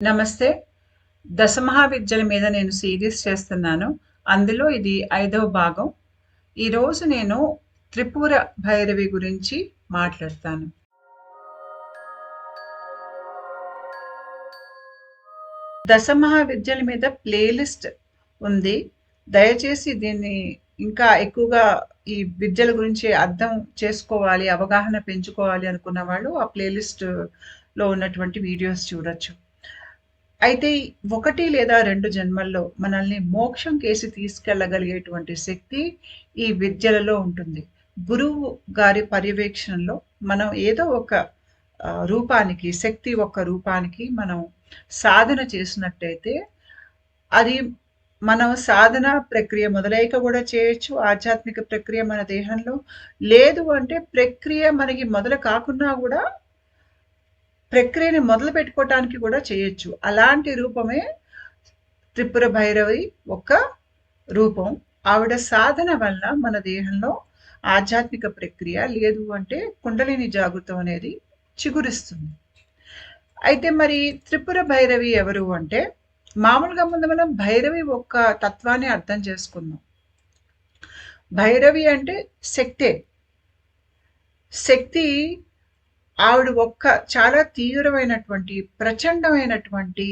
నమస్తే. దశమహావిద్యల మీద నేను సీరీస్ చేస్తున్నాను. అందులో ఇది 5వ భాగం. ఈరోజు నేను త్రిపుర భైరవి గురించి మాట్లాడతాను. దశమహావిద్యల మీద ప్లేలిస్ట్ ఉంది. దయచేసి దీన్ని ఇంకా ఎక్కువగా ఈ విద్యల గురించి అర్థం చేసుకోవాలి, అవగాహన పెంచుకోవాలి అనుకున్న వాళ్ళు ఆ ప్లేలిస్ట్‌లో ఉన్నటువంటి వీడియోస్ చూడొచ్చు. అయితే 1 లేదా 2 జన్మల్లో మనల్ని మోక్షం కేసి తీసుకెళ్ళగలిగేటువంటి శక్తి ఈ విద్యలలో ఉంటుంది. గురువు గారి పర్యవేక్షణలో మనం ఏదో ఒక రూపానికి, శక్తి ఒక రూపానికి మనం సాధన చేసినట్టయితే అది మనం సాధన ప్రక్రియ మొదలైక కూడా చేయొచ్చు. ఆధ్యాత్మిక ప్రక్రియ మన దేహంలో. లేదు అంటే ప్రక్రియ మనకి మొదలు కాకున్నా కూడా ప్రక్రియని మొదలు పెట్టుకోవటానికి కూడా చేయొచ్చు. అలాంటి రూపమే త్రిపుర భైరవి ఒక రూపం. ఆవిడ సాధన వల్ల మన దేహంలో ఆధ్యాత్మిక ప్రక్రియ లేదు అంటే కుండలిని జాగృతం అనేది చిగురిస్తుంది. అయితే మరి త్రిపుర భైరవి ఎవరు అంటే మామూలుగా ముందు మనం భైరవి ఒక్క తత్వాన్ని అర్థం చేసుకుందాం. భైరవి అంటే శక్తే. శక్తి ఆవిడ ఒక్క చాలా తీవ్రమైనటువంటి, ప్రచండమైనటువంటి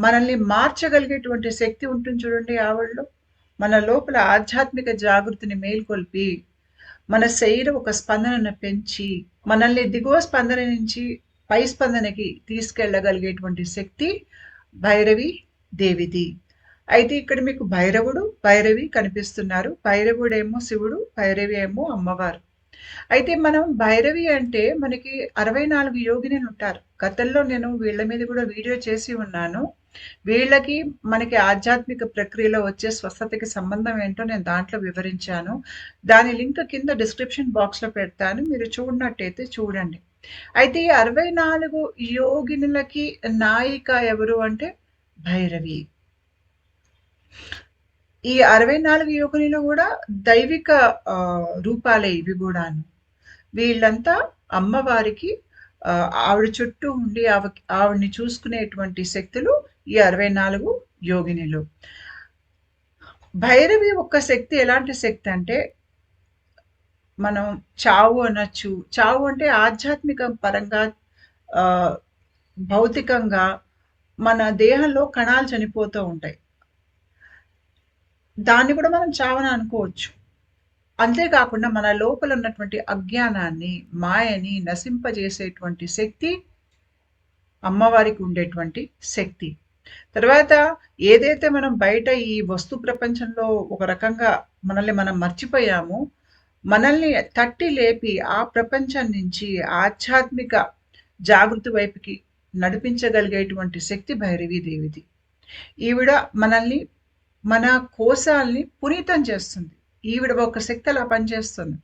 మనల్ని మార్చగలిగేటువంటి శక్తి ఉంటుంది చూడండి ఆవిడలో. మన లోపల ఆధ్యాత్మిక జాగృతిని మేల్కొల్పి, మన శరీరం ఒక స్పందనను పెంచి, మనల్ని దిగువ స్పందన నుంచి పై స్పందనకి తీసుకెళ్ళగలిగేటువంటి శక్తి భైరవి దేవిది. అయితే ఇక్కడ మీకు భైరవుడు, భైరవి కనిపిస్తున్నారు. భైరవుడేమో శివుడు, భైరవి ఏమో అమ్మవారు. అయితే మనం భైరవి అంటే మనకి 64 యోగినులు ఉంటారు. గతంలో నేను వీళ్ళ మీద కూడా వీడియో చేసి ఉన్నాను. వీళ్ళకి మనకి ఆధ్యాత్మిక ప్రక్రియలో వచ్చే స్వస్థతకి సంబంధం ఏంటో నేను దాంట్లో వివరించాను. దాని లింక్ కింద డిస్క్రిప్షన్ బాక్స్‌లో పెడతాను. మీరు చూడనట్టయితే చూడండి. అయితే ఈ 64 యోగినులకి నాయిక ఎవరు అంటే భైరవి. ఈ 64 యోగినులు కూడా దైవిక రూపాలే ఇవి కూడాను. వీళ్ళంతా అమ్మవారికి ఆవిడ చుట్టూ ఉండి ఆవిడని చూసుకునేటువంటి శక్తులు ఈ 64 యోగినులు. భైరవి ఒక్క శక్తి ఎలాంటి శక్తి అంటే మనం చావు అనొచ్చు. చావు అంటే ఆధ్యాత్మిక పరంగా భౌతికంగా మన దేహంలో కణాలు చనిపోతూ ఉంటాయి. దాన్ని కూడా మనం చావని అనుకోవచ్చు. అంతేకాకుండా మన లోపల ఉన్నటువంటి అజ్ఞానాన్ని, మాయని నశింపజేసేటువంటి శక్తి అమ్మవారికి ఉండేటువంటి శక్తి. తర్వాత ఏదైతే మనం బయట ఈ వస్తు ప్రపంచంలో ఒక రకంగా మనల్ని మనం మర్చిపోయామో, మనల్ని తట్టి లేపి ఆ ప్రపంచం నుంచి ఆధ్యాత్మిక జాగృతి వైపుకి నడిపించగలిగేటువంటి శక్తి భైరవీ దేవిది. ఈవిడ మనల్ని, మన కోశాల్ని పునీతం చేస్తుంది. ఈవిడ ఒక శక్తి అలా పనిచేస్తుంది.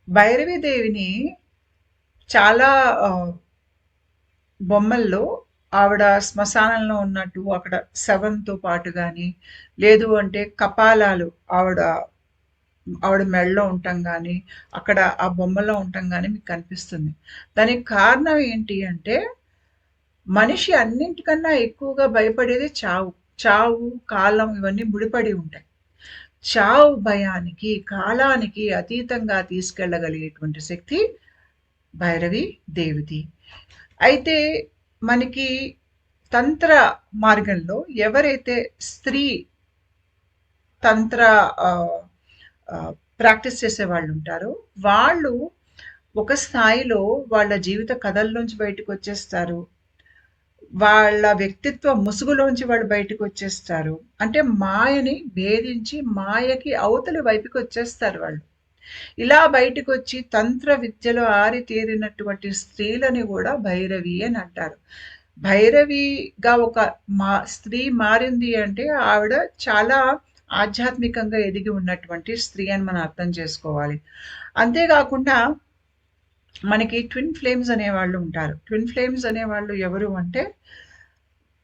భైరవీ దేవిని చాలా బొమ్మల్లో ఆవిడ శ్మశానంలో ఉన్నట్టు అక్కడ శవంతో పాటు కానీ, లేదు అంటే కపాలాలు ఆవిడ మెడలో ఉండటం కానీ, అక్కడ ఆ బొమ్మలో ఉండటం కానీ మీకు కనిపిస్తుంది. దానికి కారణం ఏంటి అంటే మనిషి అన్నింటికన్నా ఎక్కువగా భయపడేది చావు. చావు, కాలం ఇవన్నీ ముడిపడి ఉంటాయి. చావు భయానికి, కాలానికి అతీతంగా తీసుకెళ్ళగలిగేటువంటి శక్తి భైరవి దేవిది. అయితే మనకి తంత్ర మార్గంలో ఎవరైతే స్త్రీ తంత్ర ప్రాక్టీస్ చేసే వాళ్ళు ఉంటారో వాళ్ళు ఒక స్థాయిలో వాళ్ళ జీవిత కథల్లోంచి బయటకు వచ్చేస్తారు. వాళ్ళ వ్యక్తిత్వ ముసుగులోంచి వాళ్ళు బయటకు వచ్చేస్తారు. అంటే మాయని భేదించి మాయకి అవతలి వైపుకి వచ్చేస్తారు వాళ్ళు. ఇలా బయటకు వచ్చి తంత్ర విద్యలో ఆరితేరినటువంటి స్త్రీలని కూడా భైరవి అని అంటారు. భైరవిగా ఒక స్త్రీ మారింది అంటే ఆవిడ చాలా ఆధ్యాత్మికంగా ఎదిగి ఉన్నటువంటి స్త్రీ అని మనం అర్థం చేసుకోవాలి. అంతేకాకుండా మనకి ట్విన్ ఫ్లేమ్స్ అనేవాళ్ళు ఉంటారు. ట్విన్ ఫ్లేమ్స్ అనేవాళ్ళు ఎవరు అంటే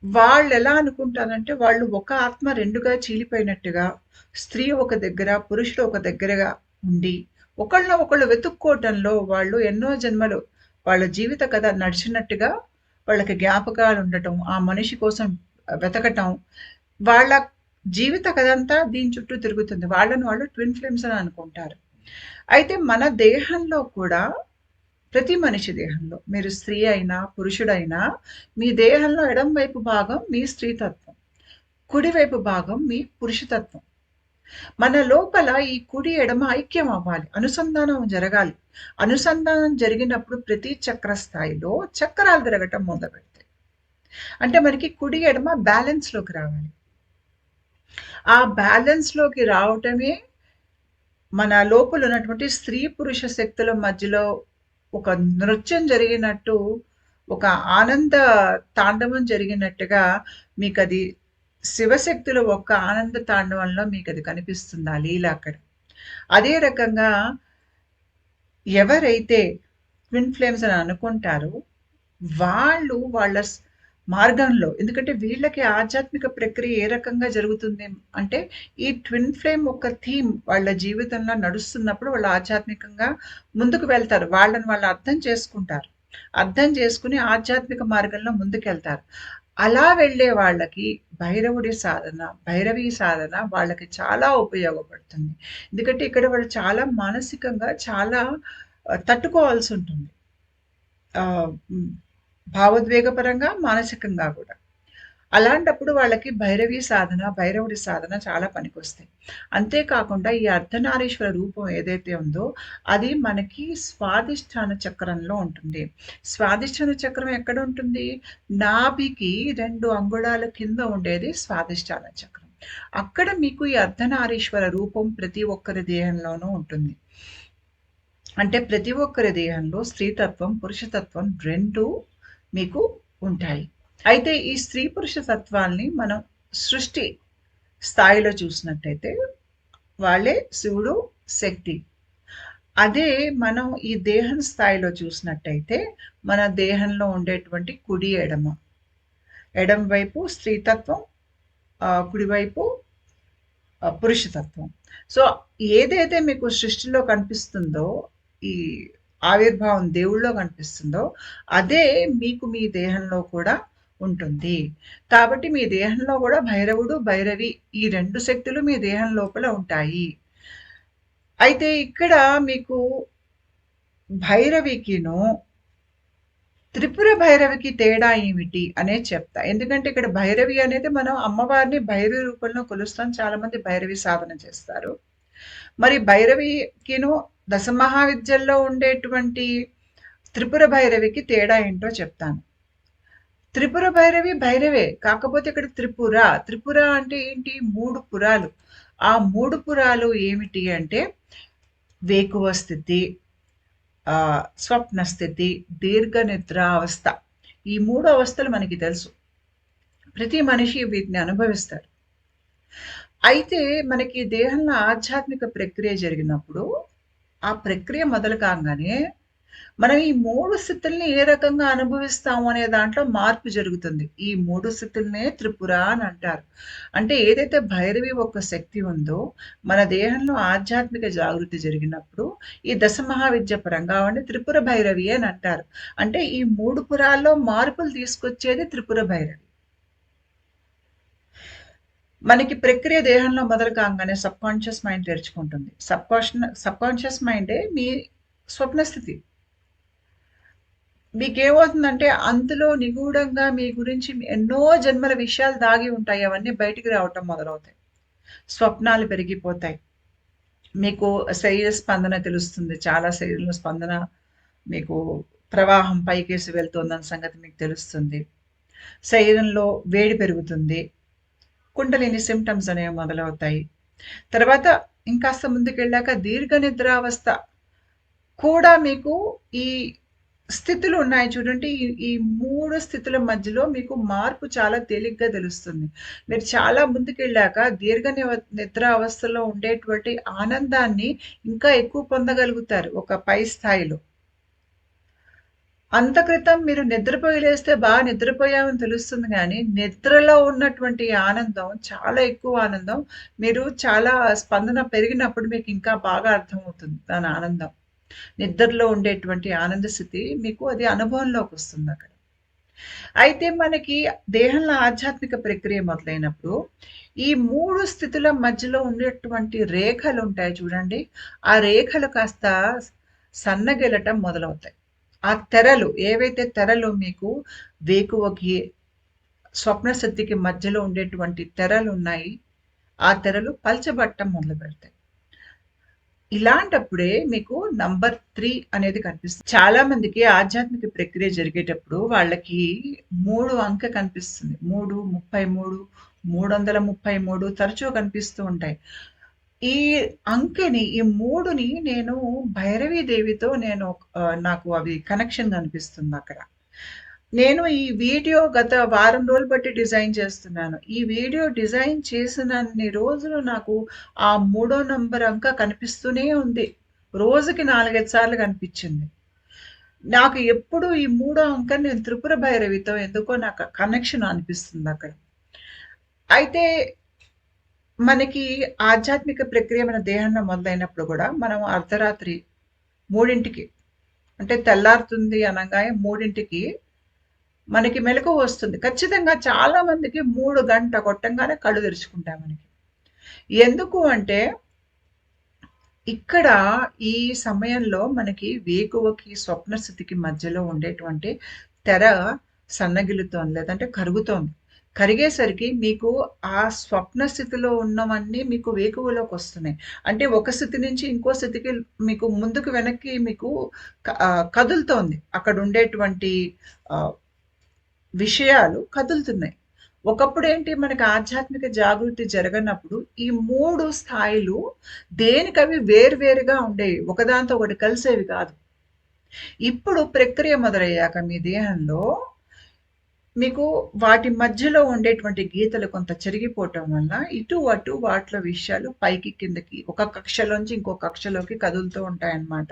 వాళ్ళు ఎలా అనుకుంటారంటే వాళ్ళు ఒక ఆత్మ రెండుగా చీలిపోయినట్టుగా, స్త్రీ ఒక దగ్గర, పురుషుడు ఒక దగ్గరగా ఉండి ఒకళ్ళు వెతుక్కోవటంలో వాళ్ళు ఎన్నో జన్మలు వాళ్ళ జీవిత కథ నడిచినట్టుగా వాళ్ళకి జ్ఞాపకాలు ఉండటం, ఆ మనిషి కోసం వెతకటం, వాళ్ళ జీవిత కథంతా దీని చుట్టూ తిరుగుతుంది. వాళ్ళని వాళ్ళు ట్విన్ ఫ్లేమ్స్ అని అనుకుంటారు. అయితే మన దేహంలో కూడా ప్రతి మనిషి దేహంలో మీరు స్త్రీ అయినా, పురుషుడైనా మీ దేహంలో ఎడమ వైపు భాగం మీ స్త్రీతత్వం. కుడివైపు భాగం మీ పురుషతత్వం. మన లోపల ఈ కుడి, ఎడమ ఐక్యం అవ్వాలి. అనుసంధానం జరగాలి. అనుసంధానం జరిగినప్పుడు ప్రతి చక్ర స్థాయిలో చక్రాలు తిరగటం మొదలుపెడతాయి. అంటే మనకి కుడి, ఎడమ బ్యాలెన్స్‌లోకి రావాలి. ఆ బ్యాలెన్స్‌లోకి రావటమే మన లోపల ఉన్నటువంటి స్త్రీ, పురుష శక్తుల మధ్యలో ఒక నృత్యం జరిగినట్టు, ఒక ఆనంద తాండవం జరిగినట్టుగా మీకది శివశక్తుల ఒక్క ఆనంద తాండవంలో మీకది కనిపిస్తుంది ఆ లీల అక్కడ. అదే రకంగా ఎవరైతే ట్విన్ ఫ్లేమ్స్ అని అనుకుంటారో, వాళ్ళు వాళ్ళ మార్గంలో ఎందుకంటే వీళ్ళకి ఆధ్యాత్మిక ప్రక్రియ ఏ రకంగా జరుగుతుంది అంటే, ఈ ట్విన్ ఫ్లేమ్ ఒక థీమ్ వాళ్ళ జీవితంలో నడుస్తున్నప్పుడు వాళ్ళు ఆధ్యాత్మికంగా ముందుకు వెళ్తారు. వాళ్ళని వాళ్ళు అర్థం చేసుకుంటారు. అర్థం చేసుకొని ఆధ్యాత్మిక మార్గంలో ముందుకెళ్తారు. అలా వెళ్ళే వాళ్ళకి భైరవుడి సాధన, భైరవి సాధన వాళ్ళకి చాలా ఉపయోగపడుతుంది. ఎందుకంటే ఇక్కడ వాళ్ళు చాలా మానసికంగా చాలా తట్టుకోవాల్సుంటుంది. హ్మ్. భావోద్వేగపరంగా, మానసికంగా గూడా. అలాంటప్పుడు వాళ్ళకి భైరవి సాధన, భైరవుడి సాధన చాలా పనికొస్తాయి. అంతే కాకుండా ఈ అర్ధనారీశ్వర రూపం ఏదైతే ఉందో, అది మనకి స్వాదిష్టాన చక్రంలో ఉంటుంది. స్వాదిష్టాన చక్రం ఎక్కడుంటుంది? నాభికి 2 అంగుళాల కింద ఉండేది స్వాదిష్టాన చక్రం. అక్కడ మీకు ఈ అర్ధనారీశ్వర రూపం ప్రతి ఒక్కరి దేహంలోనూ ఉంటుంది. అంటే ప్రతి ఒక్కరి దేహంలో స్త్రీతత్వం, పురుషతత్వం 2 మీకు ఉంటాయి. అయితే ఈ స్త్రీ పురుష తత్వాల్ని మనం సృష్టి స్థాయిలో చూసినట్టయితే వాళ్ళే శివుడు, శక్తి. అదే మనం ఈ దేహం స్థాయిలో చూసినట్టయితే మన దేహంలో ఉండేటువంటి కుడి, ఎడమ. ఎడమ వైపు స్త్రీతత్వం, కుడివైపు పురుషతత్వం. సో, ఏదైతే మీకు సృష్టిలో కనిపిస్తుందో, ఈ ఆవిర్భావం దేవుడిలో కనిపిస్తుందో, అదే మీకు మీ దేహంలో కూడా ఉంటుంది. కాబట్టి మీ దేహంలో గూడా భైరవుడు, భైరవి ఈ 2 శక్తులు మీ దేహం లోపల ఉంటాయి. అయితే ఇక్కడ మీకు భైరవికిను, త్రిపుర భైరవికి తేడా ఏమిటి అనేది చెప్తా. ఎందుకంటే ఇక్కడ భైరవి అనేది మనం అమ్మవారిని భైరవి రూపంలో కొలుస్తాం. చాలామంది భైరవి సాధన చేస్తారు. మరి భైరవికిను దశమహావిద్యల్లో ఉండేటువంటి త్రిపుర భైరవికి తేడా ఏంటో చెప్తాను. త్రిపుర భైరవి భైరవే. కాకపోతే ఇక్కడ త్రిపుర. త్రిపుర అంటే ఏంటి? 3 పురాలు. ఆ 3 పురాలు ఏమిటి అంటే వేకువ స్థితి, స్వప్న స్థితి, దీర్ఘ నిద్రావస్థ. ఈ 3 అవస్థలు మనకి తెలుసు. ప్రతి మనిషి వీటిని అనుభవిస్తారు. అయితే మనకి దేహంలో ఆధ్యాత్మిక ప్రక్రియ జరిగినప్పుడు, ఆ ప్రక్రియ మొదలు కాంగానే మనం ఈ 3 స్థితుల్ని ఏ రకంగా అనుభవిస్తాము అనే దాంట్లో మార్పు జరుగుతుంది. ఈ 3 స్థితులనే త్రిపుర అని అంటారు. అంటే ఏదైతే భైరవి ఒక శక్తి ఉందో, మన దేహంలో ఆధ్యాత్మిక జాగృతి జరిగినప్పుడు, ఈ దశ మహావిద్య పరంగా వాడిని త్రిపుర భైరవి అని అంటారు. అంటే ఈ 3 పురాల్లో మార్పులు తీసుకొచ్చేది త్రిపుర భైరవి. మనకి ప్రక్రియ దేహంలో మొదలు కాంగానే సబ్‌కాన్షియస్ మైండ్ తెరుచుకుంటుంది. సబ్‌కాన్షియస్ మైండే మీ స్వప్న స్థితి. మీకేమవుతుందంటే అందులో నిగూఢంగా మీ గురించి ఎన్నో జన్మల విషయాలు దాగి ఉంటాయి. అవన్నీ బయటికి రావటం మొదలవుతాయి. స్వప్నాలు పెరిగిపోతాయి. మీకు శరీర స్పందన తెలుస్తుంది. చాలా శరీరంలో స్పందన మీకు ప్రవాహం పైకేసి వెళ్తోందన్న సంగతి మీకు తెలుస్తుంది. శరీరంలో వేడి పెరుగుతుంది. కుండలిని సింప్టమ్స్ అనేవి మొదలవుతాయి. తర్వాత ఇంకాస్త ముందుకెళ్ళాక దీర్ఘ నిద్రావస్థ కూడా మీకు ఈ స్థితులు ఉన్నాయి చూడండి. ఈ 3 స్థితుల మధ్యలో మీకు మార్పు చాలా తేలిగ్గా తెలుస్తుంది. మీరు చాలా ముందుకెళ్ళాక నిద్ర అవస్థలో ఉండేటువంటి ఆనందాన్ని ఇంకా ఎక్కువ పొందగలుగుతారు ఒక పై స్థాయిలో. అంత క్రితం మీరు నిద్రపోయి లేస్తే నిద్రపోయామని తెలుస్తుంది గానీ, నిద్రలో ఉన్నటువంటి ఆనందం చాలా ఎక్కువ ఆనందం. మీరు చాలా స్పందన పెరిగినప్పుడు మీకు ఇంకా బాగా అర్థమవుతుంది దాని ఆనందం. నిద్రలో ఉండేటువంటి ఆనంద స్థితి మీకు అది అనుభవంలోకి వస్తుంది అక్కడ. అయితే మనకి దేహంలో ఆధ్యాత్మిక ప్రక్రియ మొదలైనప్పుడు ఈ 3 స్థితుల మధ్యలో ఉండేటువంటి రేఖలుంటాయి చూడండి. ఆ రేఖలు కాస్త సన్నగిల్లటం మొదలవుతాయి. ఆ తెరలు ఏవైతే తెరలు మీకు వేకువకి, స్వప్న స్థితికి మధ్యలో ఉండేటువంటి తెరలున్నాయి. ఆ తెరలు పలచబడటం మొదలుపెడతాయి. ఇలాంటప్పుడే మీకు నంబర్ 3 అనేది కనిపిస్తుంది. చాలా మందికి ఆధ్యాత్మిక ప్రక్రియ జరిగేటప్పుడు వాళ్ళకి 3 అంకె కనిపిస్తుంది. 3, 33, 333 తరచుగా కనిపిస్తూ ఉంటాయి. ఈ అంకెని, ఈ 3ని నేను భైరవీ దేవితో నాకు అవి కనెక్షన్ కనిపిస్తుందక్కడ. నేను ఈ వీడియో గత వారం రోజులు బట్టి డిజైన్ చేస్తున్నాను. ఈ వీడియో డిజైన్ చేసినన్ని రోజులు నాకు ఆ మూడో నంబర్ అంక కనిపిస్తూనే ఉంది. రోజుకి 4, 5 సార్లు కనిపించింది. నాకు ఎప్పుడు ఈ మూడో అంక నేను త్రిపుర భైరవితో ఎందుకో నాకు కనెక్షన్ అనిపిస్తుంది అక్కడ. అయితే మనకి ఆధ్యాత్మిక ప్రక్రియ మన దేహంలో మొదలైనప్పుడు కూడా మనం అర్ధరాత్రి 3కి అంటే తెల్లారుతుంది అనగానే 3కి మనకి మెలకువ వస్తుంది. ఖచ్చితంగా చాలా మందికి 3 గంట కొట్టంగానే కళ్ళు తెరుచుకుంటాయి మనకి. ఎందుకు అంటే ఇక్కడ ఈ సమయంలో మనకి వేకువకి, స్వప్న స్థితికి మధ్యలో ఉండేటువంటి తెర సన్నగిల్లుతోంది. లేదంటే కరుగుతోంది. కరిగేసరికి మీకు ఆ స్వప్న స్థితిలో ఉన్నవన్నీ మీకు వేకువలోకొస్తున్నాయి. అంటే ఒక స్థితి నుంచి ఇంకో స్థితికి మీకు ముందుకు వెనక్కి మీకు కదులుతోంది. అక్కడుండేటువంటి ఆహ్, విషయాలు కదులుతున్నాయి. ఒకప్పుడేంటి మనకి ఆధ్యాత్మిక జాగృతి జరగనప్పుడు ఈ 3 స్థాయిలు దేనికవి వేర్వేరుగా ఉండేవి. ఒకదాంతో ఒకటి కలిసేవి కాదు. ఇప్పుడు ప్రక్రియ మొదలయ్యాక మీ దేహంలో మీకు వాటి మధ్యలో ఉండేటువంటి గీతలు కొంత చెరిగిపోవటం వల్ల ఇటు, అటు వాటిలో విషయాలు పైకి, కిందకి ఒక కక్షలోంచి ఇంకో కక్షలోకి కదులుతూ ఉంటాయన్నమాట.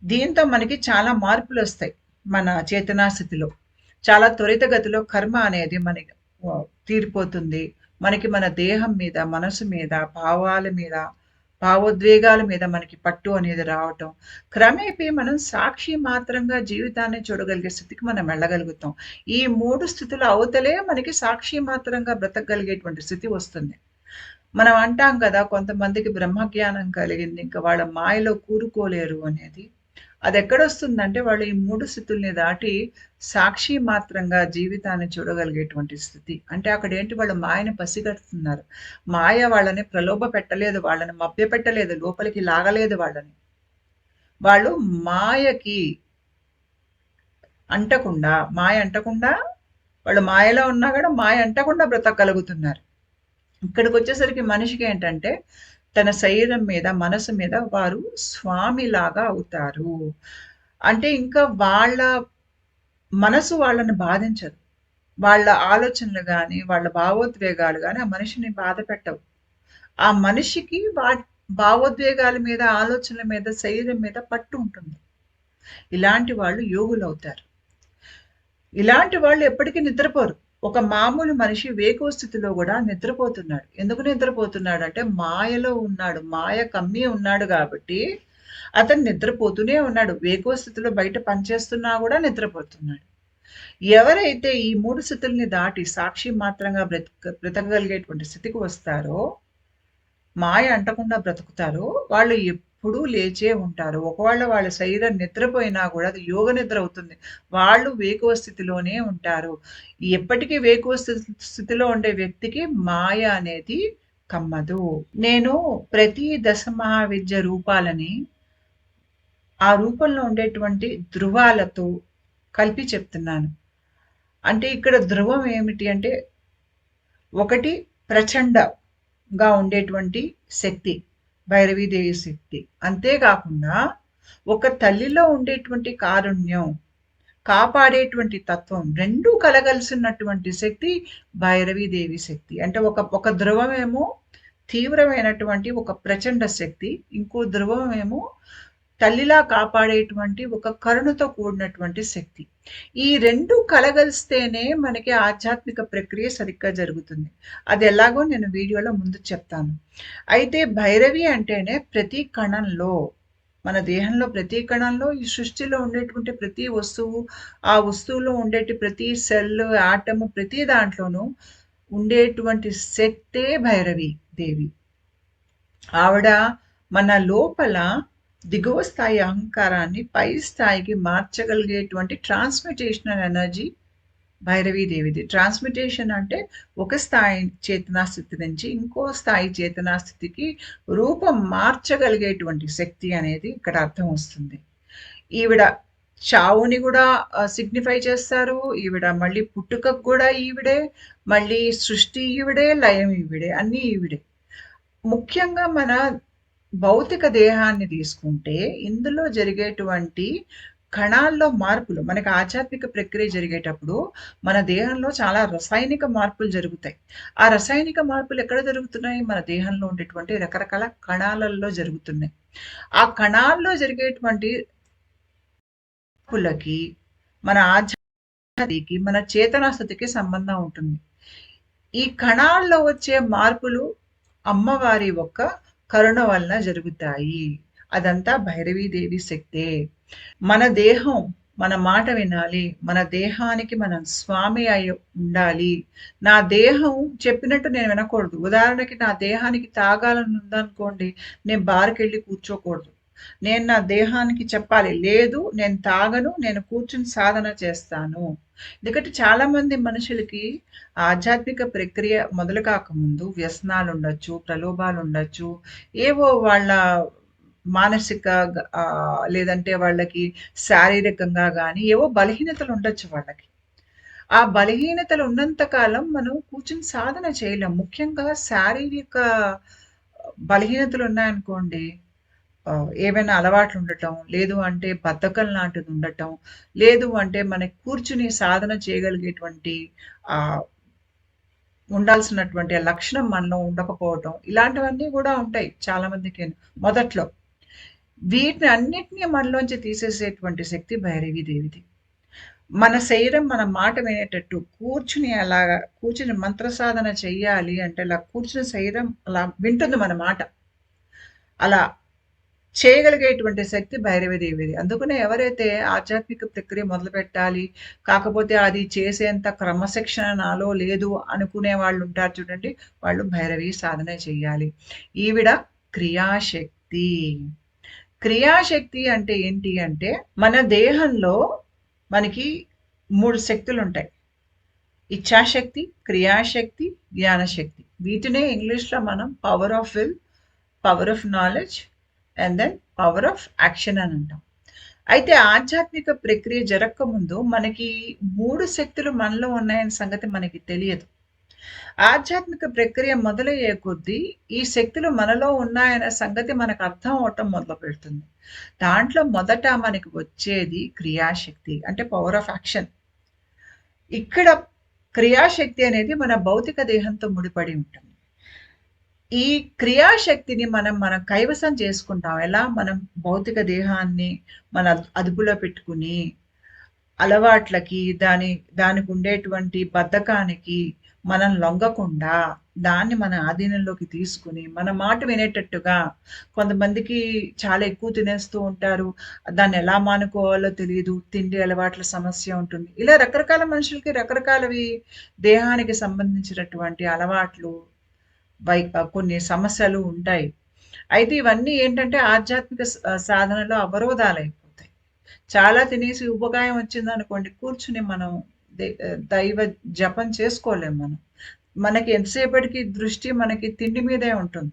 దీంతో మనకి చాలా మార్పులొస్తాయి మన చేతనా స్థితిలో. చాలా త్వరితగతిలో కర్మ అనేది మనకి తీరిపోతుంది. మనకి మన దేహం మీద, మనసు మీద, భావాల మీద, భావోద్వేగాల మీద మనకి పట్టు అనేది రావటం. క్రమేపీ మనం సాక్షి మాత్రంగా జీవితాన్ని చూడగలిగే స్థితికి మనం వెళ్ళగలుగుతాం. ఈ 3 స్థితుల అవతలే మనకి సాక్షి మాత్రంగా బ్రతకగలిగేటువంటి స్థితి వస్తుంది. మనం అంటాం కదా! కొంతమందికి బ్రహ్మజ్ఞానం కలిగింది. ఇంక వాళ్ళ మాయలో కూరుకోలేరు అనేది. అదెక్కడొస్తుందంటే వాళ్ళు ఈ 3 స్థితుల్ని దాటి సాక్షి మాత్రంగా జీవితాన్ని చూడగలిగేటువంటి స్థితి. అంటే అక్కడేంటి వాళ్ళు మాయని పసిగడుతున్నారు. మాయ వాళ్ళని ప్రలోభ పెట్టలేదు. వాళ్ళని మభ్యపెట్టలేదు. లోపలికి లాగలేదు వాళ్ళని. వాళ్ళు మాయకి మాయ అంటకుండా వాళ్ళు మాయలో ఉన్నా కూడా మాయ అంటకుండా బ్రతకగలుగుతున్నారు. ఇక్కడికొచ్చేసరికి మనిషికేంటంటే తన శరీరం మీద, మనసు మీద వారు స్వామిలాగా అవుతారు. అంటే ఇంకా వాళ్ళ మనసు వాళ్ళని బాధించదు. వాళ్ళ ఆలోచనలు గాని, వాళ్ళ భావోద్వేగాలు గాని ఆ మనిషిని బాధ పెట్టవు. ఆ మనిషికి భావోద్వేగాల మీద, ఆలోచనల మీద, శరీరం మీద పట్టు ఉంటుంది. ఇలాంటి వాళ్ళు యోగులవుతారు. ఇలాంటి వాళ్ళు ఎప్పటికీ నిద్రపోరు. ఒక మామూలు మనిషి వేకువ స్థితిలో గూడా నిద్రపోతున్నాడు. ఎందుకు నిద్రపోతున్నాడంటే మాయలో ఉన్నాడు. మాయ కమ్మి ఉన్నాడు గాబట్టి అతను నిద్రపోతూనే ఉన్నాడు. వేకువ స్థితిలో బయట పనిచేస్తున్నా గూడా నిద్రపోతున్నాడు. ఎవరైతే ఈ 3 స్థితుల్ని దాటి సాక్షి మాత్రంగా బ్రతకగలిగేటువంటి స్థితికి వస్తారో, మాయ అంటకుండా బ్రతుకుతారో, వాళ్ళు ఎప్పుడూ లేచే ఉంటారు. ఒకవేళ వాళ్ళ శరీరం నిద్రపోయినా గూడా అది యోగ నిద్ర అవుతుంది. వాళ్ళు వేకువ స్థితిలోనే ఉంటారు. ఎప్పటికీ వేకువ స్థితిలో ఉండే వ్యక్తికి మాయ అనేది కమ్మదు. నేను ప్రతి దశ మహావిద్య రూపాలని ఆ రూపంలో ఉండేటువంటి ధృవాలతో కలిపి చెప్తున్నాను. అంటే ఇక్కడ ధృవం ఏమిటి అంటే, ఒకటి ప్రచండగా ఉండేటువంటి శక్తి, భైరవీదేవి శక్తి. అంతేకాకుండా ఒక తల్లిలో ఉండేటువంటి కారుణ్యం, కాపాడేటువంటి తత్వం రెండూ కలగలిసినటువంటి శక్తి భైరవీదేవి శక్తి. అంటే ఒక ధ్రువమేమో తీవ్రమైనటువంటి ఒక ప్రచండ శక్తి, ఇంకో ధ్రువమేమో తల్లిలా కాపాడేటువంటి ఒక కరుణతో కూడినటువంటి శక్తి. ఈ 2 కలగలిస్తేనే మనకి ఆధ్యాత్మిక ప్రక్రియ సరిగ్గా జరుగుతుంది. అది ఎలాగో నేను వీడియోలో ముందు చెప్తాను. అయితే భైరవి అంటేనే ప్రతి కణంలో, మన దేహంలో ప్రతి కణంలో, ఈ సృష్టిలో ఉండేటువంటి ప్రతి వస్తువు, ఆ వస్తువులో ఉండేటి ప్రతి సెల్, ఆటము ప్రతి దాంట్లోనూ ఉండేటువంటి శక్తే భైరవి దేవి. ఆవిడ మన లోపల దిగువ స్థాయి అహంకారాన్ని పై స్థాయికి మార్చగలిగేటువంటి ట్రాన్స్‌మిటేషనల్ ఎనర్జీ భైరవీదేవిది. ట్రాన్స్‌మిటేషన్ అంటే ఒక స్థాయి చేతనా స్థితి నుంచి ఇంకో స్థాయి చేతనా స్థితికి రూపం మార్చగలిగేటువంటి శక్తి అనేది ఇక్కడ అర్థం వస్తుంది. ఈవిడ చావుని గూడా సిగ్నిఫై చేస్తారు. ఈవిడ మళ్ళీ పుట్టుకకు గూడా ఈవిడే. మళ్ళీ సృష్టి ఈవిడే, లయం ఈవిడే. అన్నీ ఈవిడే. ముఖ్యంగా మన భౌతిక దేహాన్ని తీసుకుంటే ఇందులో జరిగేటువంటి కణాల్లో మార్పులు మనకి ఆధ్యాత్మిక ప్రక్రియ జరిగేటప్పుడు మన దేహంలో చాలా రసాయనిక మార్పులు జరుగుతాయి. ఆ రసాయనిక మార్పులు ఎక్కడ జరుగుతున్నాయి? మన దేహంలో ఉండేటువంటి రకరకాల కణాలలో జరుగుతున్నాయి. ఆ కణాల్లో జరిగేటువంటి మార్పులకి మన ఆధ్యాత్మికి, మన చేతనా స్థితికి సంబంధం ఉంటుంది. ఈ కణాల్లో వచ్చే మార్పులు అమ్మవారి యొక్క కరుణ వలన జరుగుతాయి. అదంతా భైరవీదేవి శక్తే. మన దేహం మన మాట వినాలి. మన దేహానికి మనం స్వామి అయి ఉండాలి. నా దేహం చెప్పినట్టు నేను వినకూడదు. ఉదాహరణకి నా దేహానికి తాగాలని ఉందనుకోండి, నేను బార్‌కెళ్ళి కూర్చోకూడదు. నేను నా దేహానికి చెప్పాలి, లేదు నేను తాగను, నేను కూర్చొని సాధన చేస్తాను. ఎందుకంటే చాలామంది మనుషులకి ఆధ్యాత్మిక ప్రక్రియ మొదలు కాకముందు వ్యసనాలుండొచ్చు, ప్రలోభాలుండొచ్చు, ఏవో వాళ్ళ మానసిక లేదంటే వాళ్ళకి శారీరకంగా గానీ ఏవో బలహీనతలు ఉండొచ్చు వాళ్ళకి. ఆ బలహీనతలు ఉన్నంత కాలం మనం కూర్చొని సాధన చేయలేం. ముఖ్యంగా శారీరక బలహీనతలు ఉన్నాయనుకోండి, ఏవైనా అలవాట్లు ఉండటం, లేదు అంటే బద్ధకం లాంటిది ఉండటం, లేదు అంటే మనకి కూర్చుని సాధన చేయగలిగేటువంటి ఆహ్, ఉండాల్సినటువంటి లక్షణం మనలో ఉండకపోవటం, ఇలాంటివన్నీ గూడా ఉంటాయి చాలా మందికి మొదట్లో. వీటిని అన్నిటిని మనలోంచి తీసేసేటువంటి శక్తి భైరవీ దేవిది. మన శరీరం మన మాట వినేటట్టు కూర్చుని అలాగా కూర్చుని మంత్ర సాధన చెయ్యాలి అంటే అలా కూర్చుని శరీరం అలా వింటుంది మన మాట. అలా చేయగలిగేటువంటి శక్తి భైరవీదేవిది. అందుకనే ఎవరైతే ఆధ్యాత్మిక ప్రక్రియ మొదలుపెట్టాలి, కాకపోతే అది చేసేంత క్రమశిక్షణ నాలో లేదు అనుకునే వాళ్ళుంటారు చూడండి, వాళ్ళు భైరవి సాధన చెయ్యాలి. ఈవిడ క్రియాశక్తి. క్రియాశక్తి అంటే ఏంటి అంటే, మన దేహంలో మనకి 3 శక్తులుంటాయి. ఇచ్ఛాశక్తి, క్రియాశక్తి, జ్ఞానశక్తి. వీటినే ఇంగ్లీష్‌లో మనం power of will, power of knowledge and then power of action అని అంటాం. అయితే ఆధ్యాత్మిక ప్రక్రియ జరక్కముందు మనకి 3 శక్తులు మనలో ఉన్నాయన్న సంగతి మనకి తెలియదు. ఆధ్యాత్మిక ప్రక్రియ మొదలయ్యే కొద్దీ ఈ శక్తులు మనలో ఉన్నాయన్న సంగతి మనకు అర్థం అవ్వటం మొదలుపెడుతుంది. దాంట్లో మొదట మనకి వచ్చేది క్రియాశక్తి అంటే పవర్ ఆఫ్ యాక్షన్. ఇక్కడ క్రియాశక్తి అనేది మన భౌతిక దేహంతో ముడిపడి ఉంటుంది. ఈ క్రియాశక్తిని మనం కైవసం చేసుకుంటాం. ఎలా? మనం భౌతిక దేహాన్ని మన అదుపులో పెట్టుకుని, అలవాట్లకి, దానికి ఉండేటువంటి బద్ధకానికి మనం లొంగకుండా, దాన్ని మన ఆధీనంలోకి తీసుకుని, మన మాట వినేటట్టుగా కొంతమందికి చాలా ఎక్కువ తినేస్తూ ఉంటారు. దాన్ని ఎలా మానుకోవాలో తెలీదు. తిండి అలవాట్ల సమస్య ఉంటుంది. ఇలా రకరకాల మనుషులకి రకరకాలవి దేహానికి సంబంధించినటువంటి అలవాట్లు, కొన్ని సమస్యలు ఉంటాయి. అయితే ఇవన్నీ ఏంటంటే ఆధ్యాత్మిక సాధనలో అవరోధాలయిపోతాయి. చాలా తినేసి ఊబకాయం వచ్చిందనుకోండి, కూర్చుని మనం దైవ జపం చేసుకోలేం మనం. మనకి ఎంతసేపటికి దృష్టి మనకి తిండి మీదే ఉంటుంది.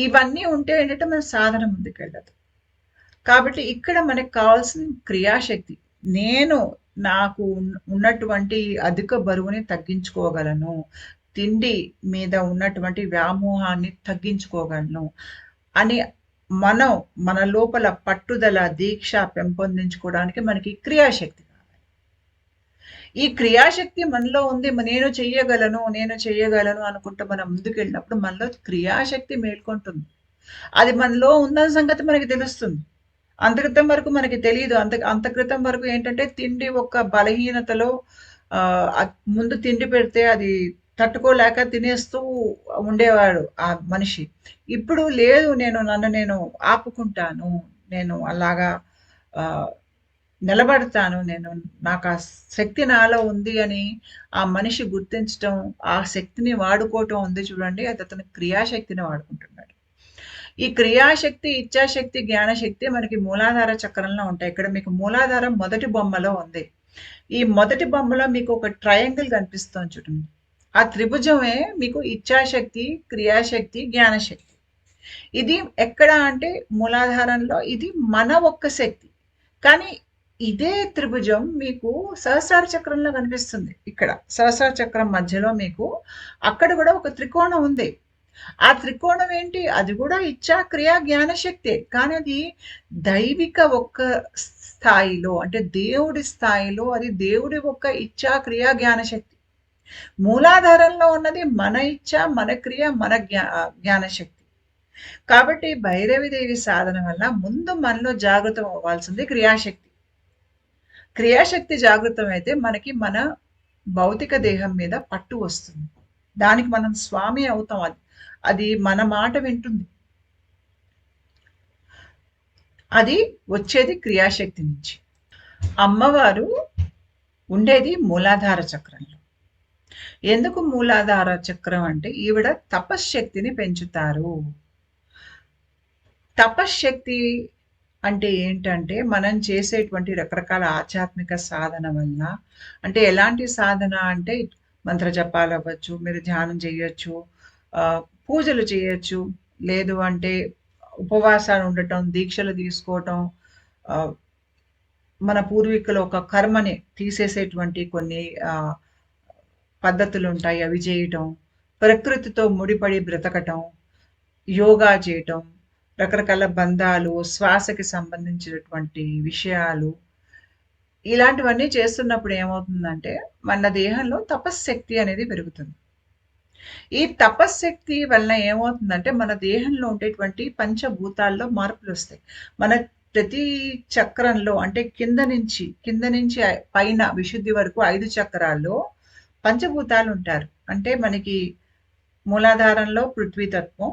ఇవన్నీ ఉంటే ఏంటంటే మన సాధన ముందుకెళ్ళదు. కాబట్టి ఇక్కడ మనకు కావాల్సిన క్రియాశక్తి. నేను నాకు ఉన్నటువంటి అధిక బరువుని తగ్గించుకోగలను. తిండి మీద ఉన్నటువంటి వ్యామోహాన్ని తగ్గించుకోగలను అని మనం మన లోపల పట్టుదల, దీక్ష పెంపొందించుకోవడానికి మనకి క్రియాశక్తి కావాలి. ఈ క్రియాశక్తి మనలో ఉంది. నేను చెయ్యగలను అనుకుంటూ మనం ముందుకెళ్ళినప్పుడు మనలో క్రియాశక్తి మేల్కొంటుంది. అది మనలో ఉందన్న సంగతి మనకి తెలుస్తుంది. అంతక్రితం వరకు మనకి తెలీదు. అంతక్రితం వరకు ఏంటంటే తిండి ఒక బలహీనతలో ముందు తిండి పెడితే అది తట్టుకోలేక తినేస్తూ ఉండేవాడు ఆ మనిషి. ఇప్పుడు లేదు, నన్ను నేను ఆపుకుంటాను. నేను అలాగా ఆహ్, నిలబడతాను. నాకా శక్తి నాలో ఉంది అని ఆ మనిషి గుర్తించటం, ఆ శక్తిని వాడుకోవటం ఉంది చూడండి. అది అతను క్రియాశక్తిని వాడుకుంటున్నాడు. ఈ క్రియాశక్తి, ఇచ్ఛాశక్తి, జ్ఞానశక్తి మనకి మూలాధార చక్రంలో ఉంటాయి. ఇక్కడ మీకు మూలాధారం మొదటి బొమ్మలో ఉంది. ఈ మొదటి బొమ్మలో మీకు ఒక ట్రయాంగిల్ కనిపిస్తోంది చూడండి. ఆ త్రిభుజమే మీకు ఇచ్ఛాశక్తి, క్రియాశక్తి, జ్ఞానశక్తి. ఇది ఎక్కడ అంటే మూలాధారంలో ఇది మన ఒక్క శక్తి. కానీ ఇదే త్రిభుజం మీకు సహస్రార చక్రంలో కనిపిస్తుంది. ఇక్కడ సహస్రార చక్రం మధ్యలో మీకు అక్కడ కూడా ఒక త్రికోణం ఉంది. ఆ త్రికోణం ఏంటి? అది కూడా ఇచ్చా, క్రియ, జ్ఞానశక్తే. కానీ అది దైవిక ఒక్క స్థాయిలో, అంటే దేవుడి స్థాయిలో, అది దేవుడి ఒక్క ఇచ్చా, క్రియ, జ్ఞానశక్తి. మూలాధారంలో ఉన్నది మన ఇచ్చ, మన క్రియ, మన జ్ఞానశక్తి. కాబట్టి భైరవిదేవి సాధన వల్ల ముందు మనలో జాగృతం అవ్వాల్సింది క్రియాశక్తి. క్రియాశక్తి జాగృతం అయితే మనకి మన భౌతిక దేహం మీద పట్టు వస్తుంది. దానికి మనం స్వామి అవుతాం. అది మన మాట వింటుంది. అది వచ్చేది క్రియాశక్తి నుంచి. అమ్మవారు ఉండేది మూలాధార చక్రంలో. ఎందుకు మూలాధార చక్రం అంటే ఈవిడ తపశ్శక్తిని పెంచుతారు. తపశ్శక్తి అంటే ఏంటంటే మనం చేసేటువంటి రకరకాల ఆధ్యాత్మిక సాధన వల్ల, అంటే ఎలాంటి సాధన అంటే మంత్ర జపాలు అవ్వచ్చు, మీరు ధ్యానం చేయొచ్చు, పూజలు చేయొచ్చు, లేదు అంటే ఉపవాసాలు ఉండటం, దీక్షలు తీసుకోవటం, మన పూర్వీకులు ఒక కర్మని తీసేసేటువంటి కొన్ని పద్ధతులు ఉంటాయి, అవి చేయటం, ప్రకృతితో ముడిపడి బ్రతకటం, యోగా చేయటం, రకరకాల బంధాలు, శ్వాసకి సంబంధించినటువంటి విషయాలు, ఇలాంటివన్నీ చేస్తున్నప్పుడు ఏమవుతుందంటే మన దేహంలో తపశ్శక్తి అనేది పెరుగుతుంది. ఈ తపశ్శక్తి వలన ఏమవుతుందంటే మన దేహంలో ఉండేటువంటి పంచభూతాల్లో మార్పులు వస్తాయి. మన ప్రతి చక్రంలో, అంటే కింద నుంచి పైన విశుద్ధి వరకు 5 చక్రాల్లో పంచభూతాలు ఉంటారు. అంటే మనకి మూలాధారంలో పృథ్వీతత్వం,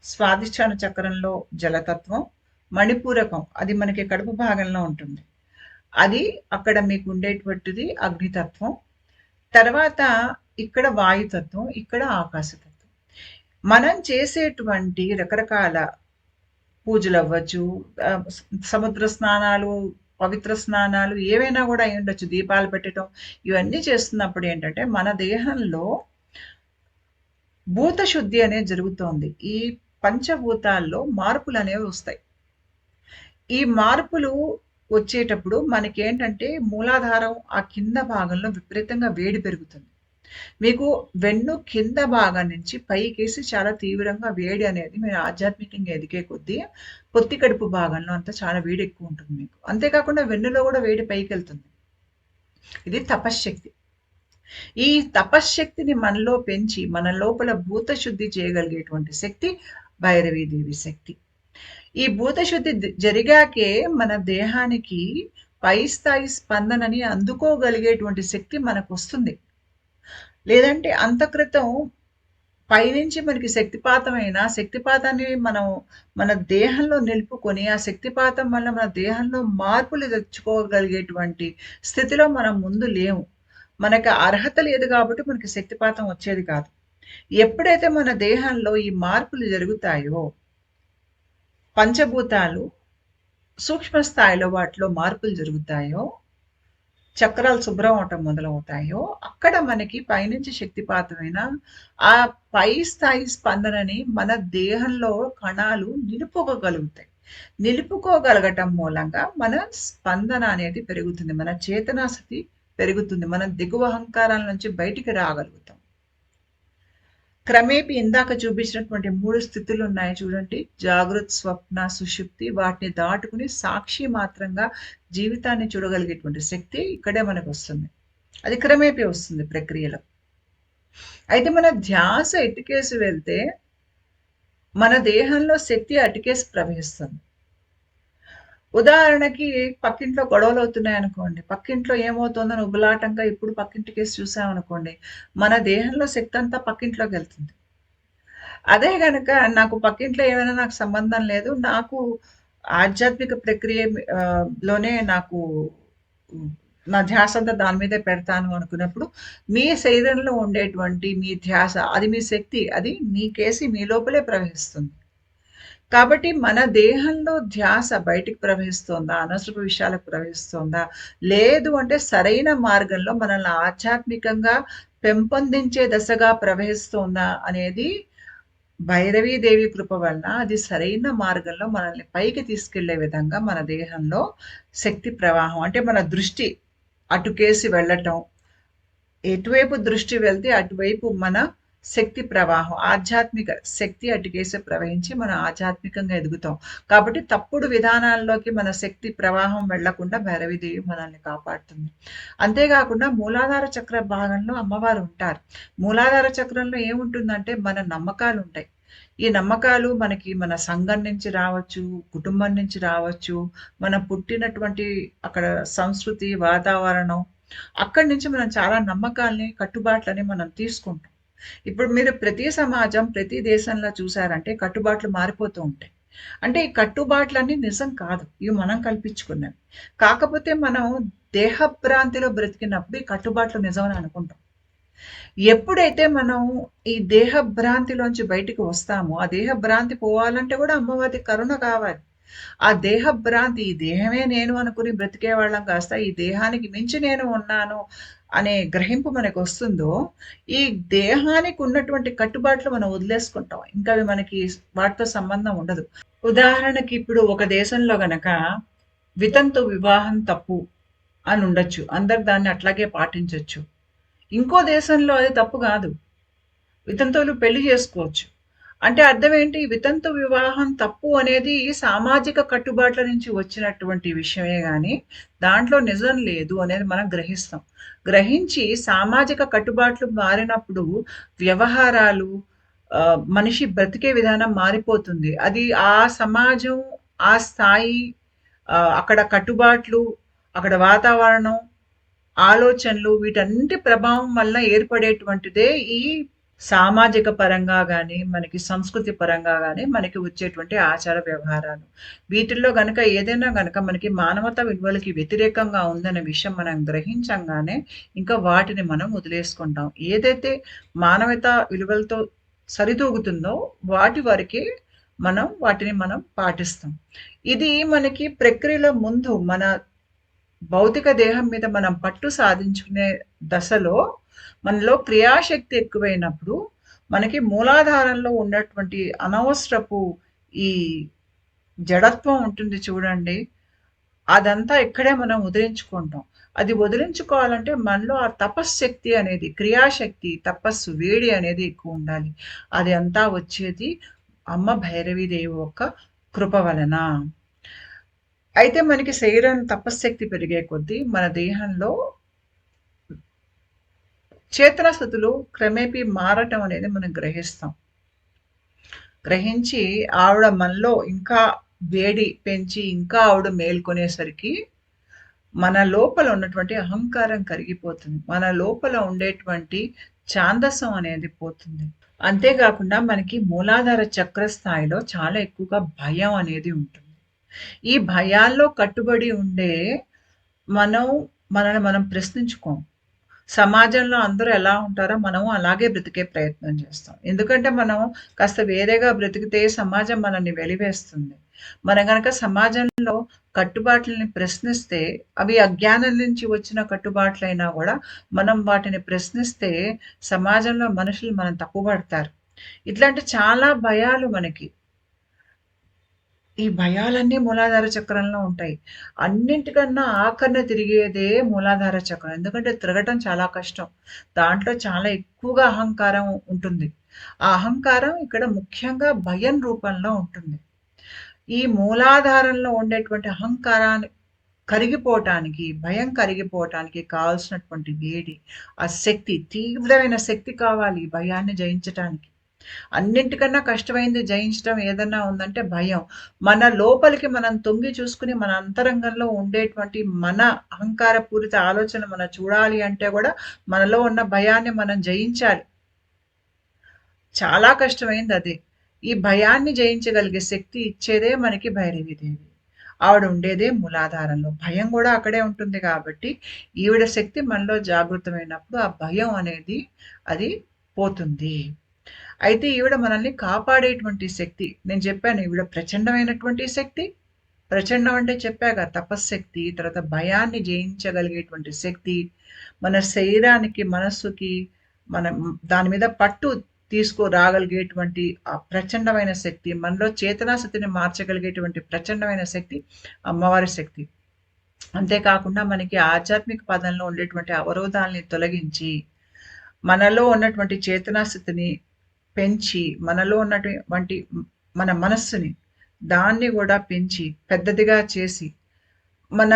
స్వాదిష్టాన చక్రంలో జలతత్వం, మణిపూరకం అది మనకి కడుపు భాగంలో ఉంటుంది. అది అక్కడ మీకు ఉండేటువంటిది అగ్నితత్వం. తర్వాత ఇక్కడ వాయుతత్వం, ఇక్కడ ఆకాశతత్వం. మనం చేసేటువంటి రకరకాల పూజలు అవ్వచ్చు, సముద్ర స్నానాలు, పవిత్ర స్నానాలు ఏవైనా కూడా అయి ఉండొచ్చు, దీపాలు పెట్టడం, ఇవన్నీ చేస్తున్నప్పుడు ఏంటంటే మన దేహంలో భూత శుద్ధి అనేది జరుగుతోంది. ఈ పంచభూతాల్లో మార్పులు అనేవి వస్తాయి. ఈ మార్పులు వచ్చేటప్పుడు మనకేంటంటే మూలాధారం ఆ కింద భాగంలో విపరీతంగా వేడి పెరుగుతుంది. మీకు వెన్ను కింద భాగం నుంచి పైకేసి చాలా తీవ్రంగా వేడి అనేది మీరు ఆధ్యాత్మికంగా ఎదిగే కొద్దీ పొత్తి కడుపు భాగంలో అంతా చాలా వేడి ఎక్కువ ఉంటుంది మీకు. అంతేకాకుండా వెన్నులో కూడా వేడి పైకి వెళ్తుంది. ఇది తపశ్శక్తి. ఈ తపశ్శక్తిని మనలో పెంచి మన లోపల భూత శుద్ధి చేయగలిగేటువంటి శక్తి భైరవీదేవి శక్తి. ఈ భూత శుద్ధి జరిగాకే మన దేహానికి పై స్థాయి స్పందనని అందుకోగలిగేటువంటి శక్తి మనకు వస్తుంది. లేదంటే అంతక్రితం పైనుంచి మనకి శక్తిపాతాన్ని మనం మన దేహంలో నిలుపుకొని ఆ శక్తిపాతం వల్ల మన దేహంలో మార్పులు తెచ్చుకోగలిగేటువంటి స్థితిలో మనం ముందు లేము. మనకు అర్హత లేదు కాబట్టి మనకి శక్తిపాతం వచ్చేది కాదు. ఎప్పుడైతే మన దేహంలో ఈ మార్పులు జరుగుతాయో, పంచభూతాలు సూక్ష్మ స్థాయిలో వాటిలో మార్పులు జరుగుతాయో, చక్రాలు శుభ్రం అవటం మొదలవుతాయో, అక్కడ మనకి పైనుంచి శక్తిపాతమైన ఆ పై స్థాయి స్పందనని మన దేహంలో కణాలు నిలుపుకోగలుగుతాయి. నిలుపుకోగలగటం మూలంగా మన స్పందన అనేది పెరుగుతుంది, మన చేతనాశక్తి పెరుగుతుంది, మన దిగువ అహంకారాల నుంచి బయటికి రాగలుగుతాం. క్రమేపీ ఇందాక చూపించినటువంటి 3 స్థితులు ఉన్నాయి చూడండి, జాగృత్, స్వప్న, సుషుప్తి. వాటిని దాటుకుని సాక్షి మాత్రంగా జీవితాన్ని చూడగలిగేటువంటి శక్తి ఇక్కడే మనకు వస్తుంది. అది క్రమేపీ వస్తుంది ప్రక్రియలో. అయితే మన ధ్యాస ఎటుకేసి వెళ్తే మన దేహంలో శక్తి అటుకేసి ప్రవహిస్తుంది. ఉదాహరణకి పక్కింట్లో గొడవలవుతున్నాయనుకోండి. పక్కింట్లో ఏమవుతోందని ఉబులాటంగా ఇప్పుడు పక్కింటికేసి చూసామనుకోండి, మన దేహంలో శక్తంతా పక్కింట్లోకెళ్తుంది. అదే గనక నాకు పక్కింట్లో ఏమైనా నాకు సంబంధం లేదు. నాకు ఆధ్యాత్మిక ప్రక్రియ లోనే నాకు హ్మ్. నా ధ్యాసంతా దాని మీదే పెడతాను అనుకున్నప్పుడు, మీ శరీరంలో ఉండేటువంటి మీ ధ్యాస అది మీ శక్తి. అది మీకేసి మీ లోపలే ప్రవహిస్తుంది. కాబట్టి మన దేహంలో ధ్యాస బయటికి ప్రవహిస్తోందా? అనవసరపు విషయాలకు ప్రవహిస్తోందా? లేదు అంటే సరైన మార్గంలో మనల్ని ఆధ్యాత్మికంగా పెంపొందించే దశగా ప్రవహిస్తోందా అనేది భైరవీ దేవి కృప వలన అది సరైన మార్గంలో మనల్ని పైకి తీసుకెళ్ళే విధంగా మన దేహంలో శక్తి ప్రవాహం అంటే మన దృష్టి అటుకేసి వెళ్ళటం. ఎటువైపు దృష్టి వెళ్తే అటువైపు మన శక్తి ప్రవాహం, ఆధ్యాత్మిక శక్తి అటుకేసి ప్రవహించి మనం ఆధ్యాత్మికంగా ఎదుగుతాం. కాబట్టి తప్పుడు విధానాల్లోకి మన శక్తి ప్రవాహం వెళ్ళకుండా భైరవీదేవి మనల్ని కాపాడుతుంది. అంతేగాకుండా మూలాధార చక్ర భాగంలో అమ్మవారు ఉంటారు. మూలాధార చక్రంలో ఏముంటుందంటే మన నమ్మకాలుంటాయి. ఈ నమ్మకాలు మనకి మన సంఘం నుంచి రావచ్చు, కుటుంబం నుంచి రావచ్చు, మనం పుట్టినటువంటి అక్కడ సంస్కృతి, వాతావరణం అక్కడి నుంచి మనం చాలా నమ్మకాల్ని, కట్టుబాట్లని మనం తీసుకుంటాం. ఇప్పుడు మీరు ప్రతి సమాజం, ప్రతి దేశంలో చూసారంటే కట్టుబాట్లు మారిపోతూ ఉంటాయి. అంటే ఈ కట్టుబాట్లన్నీ నిజం కాదు. ఇవి మనం కల్పించుకున్నవి. కాకపోతే మనం దేహభ్రాంతిలో బ్రతికినప్పుడు ఈ కట్టుబాట్లు నిజమని అనుకుంటాం. ఎప్పుడైతే మనం ఈ దేహ భ్రాంతిలోంచి బయటికి వస్తామో, ఆ దేహ భ్రాంతి పోవాలంటే కూడా అమ్మవారి కరుణ కావాలి. ఆ దేహ భ్రాంతి ఈ దేహమే నేను అనుకుని బ్రతికేవాళ్ళం కాస్త ఈ దేహానికి మించి నేను ఉన్నాను అనే గ్రహింపు మనకొస్తుందో, ఈ దేహానికి ఉన్నటువంటి కట్టుబాట్లు మనం వదిలేసుకుంటాం. ఇంకా అవి మనకి వాటితో సంబంధం ఉండదు. ఉదాహరణకి ఇప్పుడు ఒక దేశంలో గనక వితంతు వివాహం తప్పు అని ఉండొచ్చు. అందరు దాన్ని అట్లాగే పాటించొచ్చు. ఇంకో దేశంలో అది తప్పు గాదు. వితంతువులు పెళ్లి జేసుకోవచ్చు. అంటే అర్థం ఏంటి? వితంతు వివాహం తప్పు అనేది సామాజిక కట్టుబాట్ల నుంచి వచ్చినటువంటి విషయమే గానీ, దాంట్లో నిజం లేదు అనేది మనం గ్రహిస్తాం. గ్రహించి సామాజిక కట్టుబాట్లు మారినప్పుడు వ్యవహారాలు మనిషి బ్రతికే విధానం మారిపోతుంది. అది ఆ సమాజం, ఆ స్థాయి, అక్కడ కట్టుబాట్లు, అక్కడ వాతావరణం ఆలోచనలు వీటన్నిటి ప్రభావం వల్ల ఏర్పడేటువంటిదే ఈ సామాజిక పరంగా గాని, మనకి సంస్కృతి పరంగా గాని, మనకి వచ్చేటువంటి ఆచార వ్యవహారాలు. వీటిల్లో గనక ఏదైనా గనక మనకి మానవతా విలువలకి వ్యతిరేకంగా ఉందనే విషయం మనం గ్రహించంగానే, ఇంకా వాటిని మనం వదిలేసుకుంటాం. ఏదైతే మానవతా విలువలతో సరితూగుతుందో వాటి వరకే వాటిని మనం పాటిస్తాం. ఇది మనకి ప్రక్రియలో ముందు మన భౌతిక దేహం మీద మనం పట్టు సాధించుకునే దశలో మనలో క్రియాశక్తి ఎక్కువైనప్పుడు మనకి మూలాధారంలో ఉన్నటువంటి అనవసరపు ఈ జడత్వం ఉంటుంది చూడండి. అదంతా ఇక్కడే మనం వదిలించుకుంటాం. అది వదిలించుకోవాలంటే మనలో ఆ తపశ్శక్తి అనేది, క్రియాశక్తి, తపస్సు, వేడి అనేది ఎక్కువ ఉండాలి. అది అంతా వచ్చేది అమ్మ భైరవీదేవి యొక్క కృప వలన. అయితే మనకి శరీరం తపశ్శక్తి పెరిగే కొద్దీ మన దేహంలో చేతన స్థితులు క్రమేపీ మారటం అనేది మనం గ్రహిస్తాం. గ్రహించి ఆవిడ మనలో ఇంకా వేడి పెంచి ఇంకా ఆవిడ మేల్కొనేసరికి మన లోపల ఉన్నటువంటి అహంకారం కరిగిపోతుంది. మన లోపల ఉండేటువంటి ఛాందసం అనేది పోతుంది. అంతేకాకుండా మనకి మూలాధార చక్ర స్థాయిలో చాలా ఎక్కువగా భయం అనేది ఉంటుంది. ఈ భయాల్లో కట్టుబడి ఉండే మనం మనల్ని మనం ప్రశ్నించుకోం. సమాజంలో అందరూ ఎలా ఉంటారో మనము అలాగే బ్రతికే ప్రయత్నం చేస్తాం. ఎందుకంటే మనం కాస్త వేరేగా బ్రతికితే సమాజం మనల్ని వెలివేస్తుంది. మనం గనక సమాజంలో కట్టుబాట్లని ప్రశ్నిస్తే అవి అజ్ఞానం నుంచి వచ్చిన కట్టుబాట్లైనా గూడా మనం వాటిని ప్రశ్నిస్తే సమాజంలో మనుషులు మనం తప్పుబడతారు. ఇట్లాంటి చాలా భయాలు మనకి ఈ భయాలన్నీ మూలాధార చక్రంలో ఉంటాయి. అన్నింటికన్నా ఆఖరిన తిరిగేదే మూలాధార చక్రం. ఎందుకంటే తిరగటం చాలా కష్టం. దాంట్లో చాలా ఎక్కువగా అహంకారం ఉంటుంది. ఆ అహంకారం ఇక్కడ ముఖ్యంగా భయం రూపంలో ఉంటుంది. ఈ మూలాధారంలో ఉండేటువంటి అహంకారాన్ని కరిగిపోవటానికి, భయం కరిగిపోవటానికి కావాల్సినటువంటి వేడి, ఆ శక్తి, తీవ్రమైన శక్తి కావాలి ఈ భయాన్ని జయించటానికి. అన్నింటికన్నా కష్టమైంది జయించడం ఏదన్నా ఉందంటే భయం. మన లోపలికి మనం తొంగి చూసుకొని మన అంతరంగంలో ఉండేటువంటి మన అహంకారపూరిత ఆలోచన మనం చూడాలి అంటే గూడా మనలో ఉన్న భయాన్ని మనం జయించాలి. చాలా కష్టమైందది. ఈ భయాన్ని జయించగలిగే శక్తి ఇచ్చేదే మనకి భైరవీదేవి. ఆవిడ ఉండేదే మూలాధారంలో. భయం గూడా అక్కడే ఉంటుంది గాబట్టి, ఈవిడ శక్తి మనలో జాగృతమైనప్పుడు ఆ భయం అనేది అది పోతుంది. అయితే ఈవిడ మనల్ని కాపాడేటువంటి శక్తి. నేను చెప్పాను ఈవిడ ప్రచండమైనటువంటి శక్తి. ప్రచండం అంటే చెప్పాగా తపశ్శక్తి, తర్వాత భయాన్ని జయించగలిగేటువంటి శక్తి, మన శరీరానికి, మనస్సుకి మనం దాని మీద పట్టు తీసుకురాగలిగేటువంటి ఆ ప్రచండమైన శక్తి, మనలో చేతనా స్థితిని మార్చగలిగేటువంటి ప్రచండమైన శక్తి అమ్మవారి శక్తి. అంతేకాకుండా మనకి ఆధ్యాత్మిక పదంలో ఉండేటువంటి అవరోధాల్ని తొలగించి, మనలో ఉన్నటువంటి చేతనా స్థితిని పెంచి, మనలో ఉన్నటువంటి మన మనస్సుని, దాన్ని గూడా పెంచి, పెద్దదిగా చేసి, మన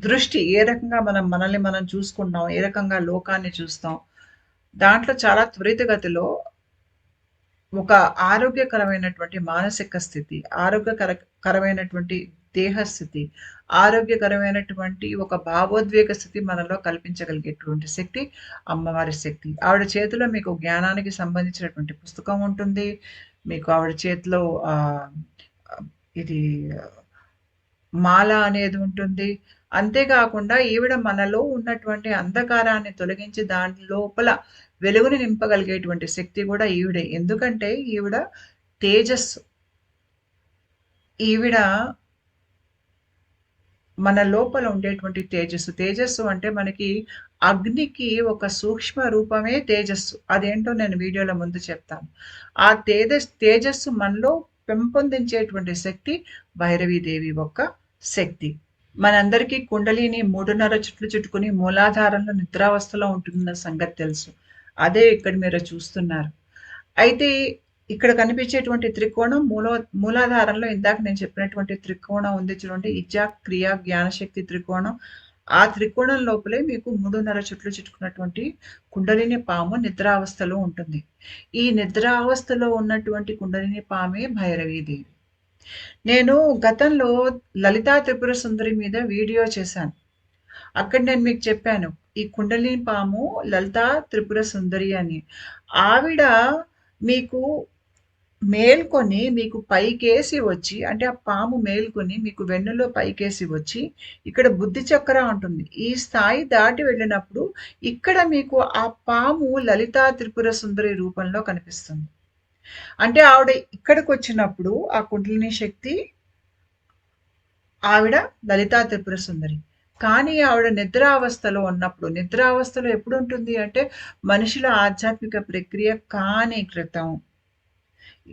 దృష్టి ఏ రకంగా మనల్ని మనం చూసుకుంటాం, ఏ రకంగా లోకాన్ని చూస్తాం, దాంట్లో చాలా త్వరితగతిలో ఒక ఆరోగ్యకరమైనటువంటి మానసిక స్థితి, కరమైనటువంటి దేహస్థితి, ఆరోగ్యకరమైనటువంటి ఒక భావోద్వేగ స్థితి మనలో కల్పించగలిగేటువంటి శక్తి అమ్మవారి శక్తి. ఆవిడ చేతిలో మీకు జ్ఞానానికి సంబంధించినటువంటి పుస్తకం ఉంటుంది. మీకు ఆవిడ చేతిలో ఇది మాల అనేది ఉంటుంది. అంతేకాకుండా ఈవిడ మనలో ఉన్నటువంటి అంధకారాన్ని తొలగించి దాని లోపల వెలుగుని నింపగలిగేటువంటి శక్తి కూడా ఈవిడే. ఎందుకంటే ఈవిడ తేజస్సు. ఈవిడ మన లోపల ఉండేటువంటి తేజస్సు. తేజస్సు అంటే మనకి అగ్నికి ఒక సూక్ష్మ రూపమే తేజస్సు. అదేంటో నేను వీడియోలో ముందు చెప్తాను. ఆ తేజస్సు మనలో పెంపొందించేటువంటి శక్తి భైరవీదేవి యొక్క శక్తి. మనందరికీ కుండలిని 3.5 చుట్లు చుట్టుకుని మూలాధారంలో నిద్రావస్థలో ఉంటుందన్న సంగతి తెలుసు. అదే ఇక్కడ మీరు చూస్తున్నారు. అయితే ఇక్కడ కనిపించేటువంటి త్రికోణం మూలాధారంలో ఇందాక నేను చెప్పినటువంటి త్రికోణం ఉంది చూడండి. ఇచ్చా, క్రియ, జ్ఞానశక్తి త్రికోణం. ఆ త్రికోణం లోపలే మీకు 3.5 చుట్లు చుట్టుకున్నటువంటి కుండలిని పాము నిద్రావస్థలో ఉంటుంది. ఈ నిద్రావస్థలో ఉన్నటువంటి కుండలిని పామే భైరవీదేవి. నేను గతంలో లలితా త్రిపుర సుందరి మీద వీడియో చేశాను. అక్కడ నేను మీకు చెప్పాను. ఈ కుండలిని పాము లలితా త్రిపుర సుందరి అని. ఆవిడ మీకు మేల్కొని మీకు పైకేసి వచ్చి, అంటే ఆ పాము మేల్కొని మీకు వెన్నులో పైకేసి వచ్చి, ఇక్కడ బుద్ధి చక్ర ఉంటుంది. ఈ స్థాయి దాటి వెళ్ళినప్పుడు ఇక్కడ మీకు ఆ పాము లలితా త్రిపుర సుందరి రూపంలో కనిపిస్తుంది. అంటే ఆవిడ ఇక్కడికొచ్చినప్పుడు ఆ కుండలిని శక్తి ఆవిడ లలితా త్రిపుర సుందరి. కానీ ఆవిడ నిద్రావస్థలో ఉన్నప్పుడు, నిద్రావస్థలో ఎప్పుడు ఉంటుంది అంటే మనుషుల ఆధ్యాత్మిక ప్రక్రియ కాని క్రితం.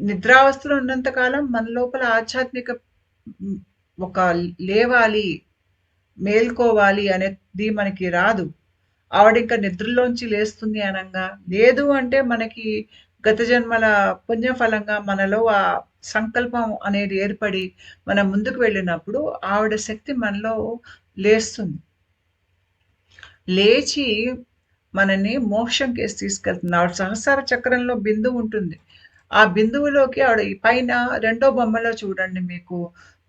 నిద్రావస్థలో ఉన్నంత కాలం మన లోపల ఆధ్యాత్మిక ఒక లేవాలి, మేల్కోవాలి అనేది మనకి రాదు. ఆవిడ ఇంకా నిద్రలోంచి లేస్తుంది అనంగా, లేదు అంటే మనకి గత జన్మల పుణ్యఫలంగా మనలో ఆ సంకల్పం అనేది ఏర్పడి మనం ముందుకు వెళ్ళినప్పుడు ఆవిడ శక్తి మనలో లేస్తుంది. లేచి మనని మోక్షం కేసి తీసుకెళ్తుంది. ఆవిడ సహస్ర చక్రంలో బిందువు ఉంటుంది. ఆ బిందువులోకి ఆవిడ పైన రెండో బొమ్మలో చూడండి, మీకు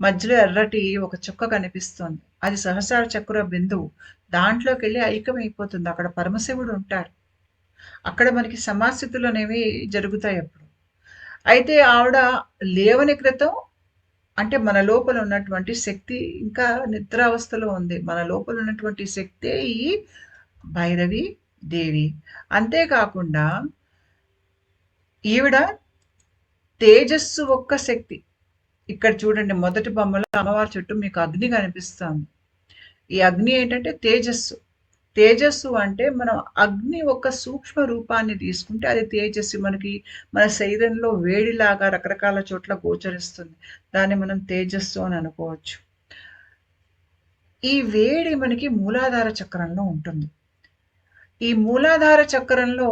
మధ్యలో ఎర్రటి ఒక చుక్క కనిపిస్తుంది. అది సహస్ర చక్ర బిందువు. దాంట్లోకి వెళ్ళి ఐక్యమైపోతుంది. అక్కడ పరమశివుడు ఉంటాడు. అక్కడ మనకి సమాస్థితులు అనేవి జరుగుతాయి అప్పుడు. అయితే ఆవిడ లేవని క్రితం, అంటే మన లోపల ఉన్నటువంటి శక్తి ఇంకా నిద్రావస్థలో ఉంది. మన లోపల ఉన్నటువంటి శక్తే ఈ భైరవి దేవి. అంతేకాకుండా ఈవిడ తేజస్సు ఒక్క శక్తి. ఇక్కడ చూడండి, మొదటి బొమ్మలో అమ్మవారి చుట్టూ మీకు అగ్ని కనిపిస్తుంది. ఈ అగ్ని ఏంటంటే తేజస్సు. తేజస్సు అంటే మనం అగ్ని ఒక సూక్ష్మ రూపాన్ని తీసుకుంటే అది తేజస్సు. మనకి మన శరీరంలో వేడిలాగా రకరకాల చోట్ల గోచరిస్తుంది. దాన్ని మనం తేజస్సు అని అనుకోవచ్చు. ఈ వేడి మనకి మూలాధార చక్రంలో ఉంటుంది. ఈ మూలాధార చక్రంలో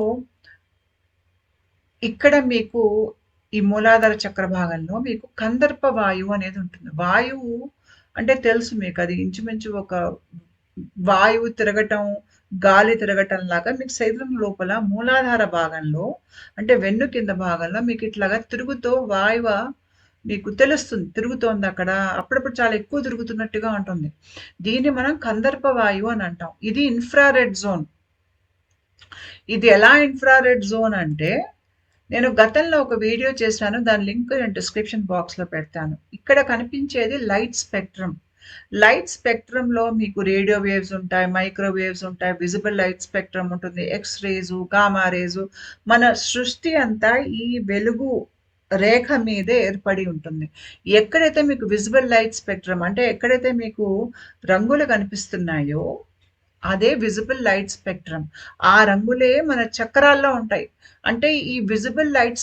ఇక్కడ మీకు ఈ మూలాధార చక్ర భాగంలో మీకు కందర్ప వాయువు అనేది ఉంటుంది. వాయువు అంటే తెలుసు మీకు, అది ఇంచుమించు ఒక వాయువు తిరగటం, గాలి తిరగటంలాగా మీకు శరీరం లోపల మూలాధార భాగంలో అంటే వెన్ను కింద భాగంలో మీకు ఇట్లాగా తిరుగుతూ వాయువ మీకు తెలుస్తుంది. తిరుగుతోంది అక్కడ. అప్పుడప్పుడు చాలా ఎక్కువ తిరుగుతున్నట్టుగా ఉంటుంది. దీన్ని మనం కందర్ప వాయువు అని అంటాం. ఇది ఇన్‌ఫ్రారెడ్ జోన్. ఇది ఎలా ఇన్‌ఫ్రారెడ్ జోన్ అంటే నేను గతంలో ఒక వీడియో చేశాను. దాని లింక్ నేను డిస్క్రిప్షన్ బాక్స్‌లో పెడతాను. ఇక్కడ కనిపించేది లైట్ స్పెక్ట్రమ్. లైట్ స్పెక్ట్రమ్‌లో మీకు రేడియో వేవ్స్ ఉంటాయి, మైక్రోవేవ్స్ ఉంటాయి, విజిబుల్ లైట్ స్పెక్ట్రమ్ ఉంటుంది, ఎక్స్ రేసు, గామా రేసు. మన సృష్టి అంతా ఈ వెలుగు రేఖ మీదే ఏర్పడి ఉంటుంది. ఎక్కడైతే మీకు విజిబుల్ లైట్ స్పెక్ట్రమ్ అంటే ఎక్కడైతే మీకు రంగులు కనిపిస్తున్నాయో అదే విజిబుల్ లైట్ స్పెక్ట్రమ్. ఆ రంగులే మన చక్రాల్లో ఉంటాయి. అంటే ఈ విజిబుల్ లైట్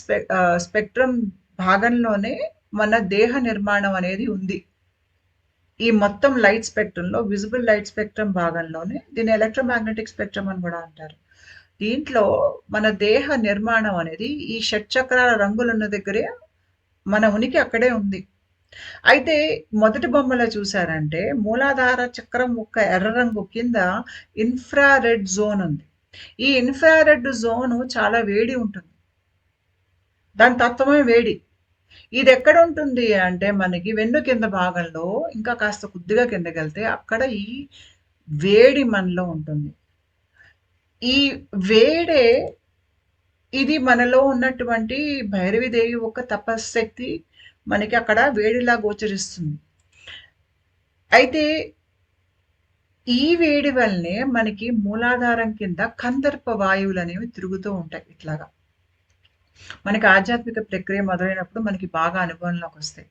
స్పెక్ట్రమ్ భాగంలోనే మన దేహ నిర్మాణం అనేది ఉంది. ఈ మొత్తం లైట్ స్పెక్ట్రమ్‌లో విజిబుల్ లైట్ స్పెక్ట్రమ్ భాగంలోనే దీన్ని ఎలక్ట్రోమాగ్నెటిక్ స్పెక్ట్రమ్ అని గూడా అంటారు. దీంట్లో మన దేహ నిర్మాణం అనేది ఈ షట్‌చక్రాల రంగులున్న దగ్గరే మన ఉనికి అక్కడే ఉంది. అయితే మొదటి బొమ్మలో చూసారంటే మూలాధార చక్రం యొక్క ఎర్ర రంగు కింద ఇన్‌ఫ్రారెడ్ జోన్ ఉంది. ఈ ఇన్‌ఫ్రారెడ్ జోను చాలా వేడి ఉంటుంది. దాని తత్వమే వేడి. ఇదెక్కడుంటుంది అంటే మనకి వెన్ను కింద భాగంలో ఇంకా కాస్త కొద్దిగా కిందకెళ్తే అక్కడ ఈ వేడి మనలో ఉంటుంది. ఈ వేడే ఇది మనలో ఉన్నటువంటి భైరవిదేవి యొక్క తపశ్శక్తి మనకి అక్కడ వేడిలా గోచరిస్తుంది. అయితే ఈ వేడి వల్లనే మనకి మూలాధారం కింద కందర్ప వాయువులనేవి తిరుగుతూ ఉంటాయి ఇట్లాగా. మనకి ఆధ్యాత్మిక ప్రక్రియ మొదలైనప్పుడు మనకి బాగా అనుభవంలోకొస్తాయి.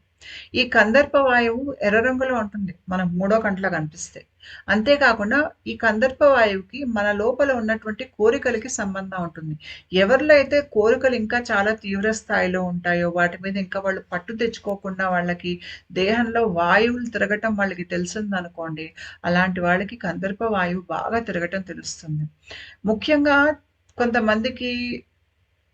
ఈ కందర్ప వాయువు ఎర్ర రంగులో ఉంటుంది. మనకు మూడో కంట్లో కనిపిస్తే. అంతేకాకుండా ఈ కందర్ప వాయువుకి మన లోపల ఉన్నటువంటి కోరికలకి సంబంధం ఉంటుంది. ఎవరిలో అయితే కోరికలు ఇంకా చాలా తీవ్ర స్థాయిలో ఉంటాయో, వాటి మీద ఇంకా వాళ్ళు పట్టు తెచ్చుకోకుండా వాళ్ళకి దేహంలో వాయువులు తిరగటం వాళ్ళకి తెలిసిందనుకోండి, అలాంటి వాళ్ళకి కందర్ప వాయువు బాగా తిరగటం తెలుస్తుంది. ముఖ్యంగా కొంతమందికి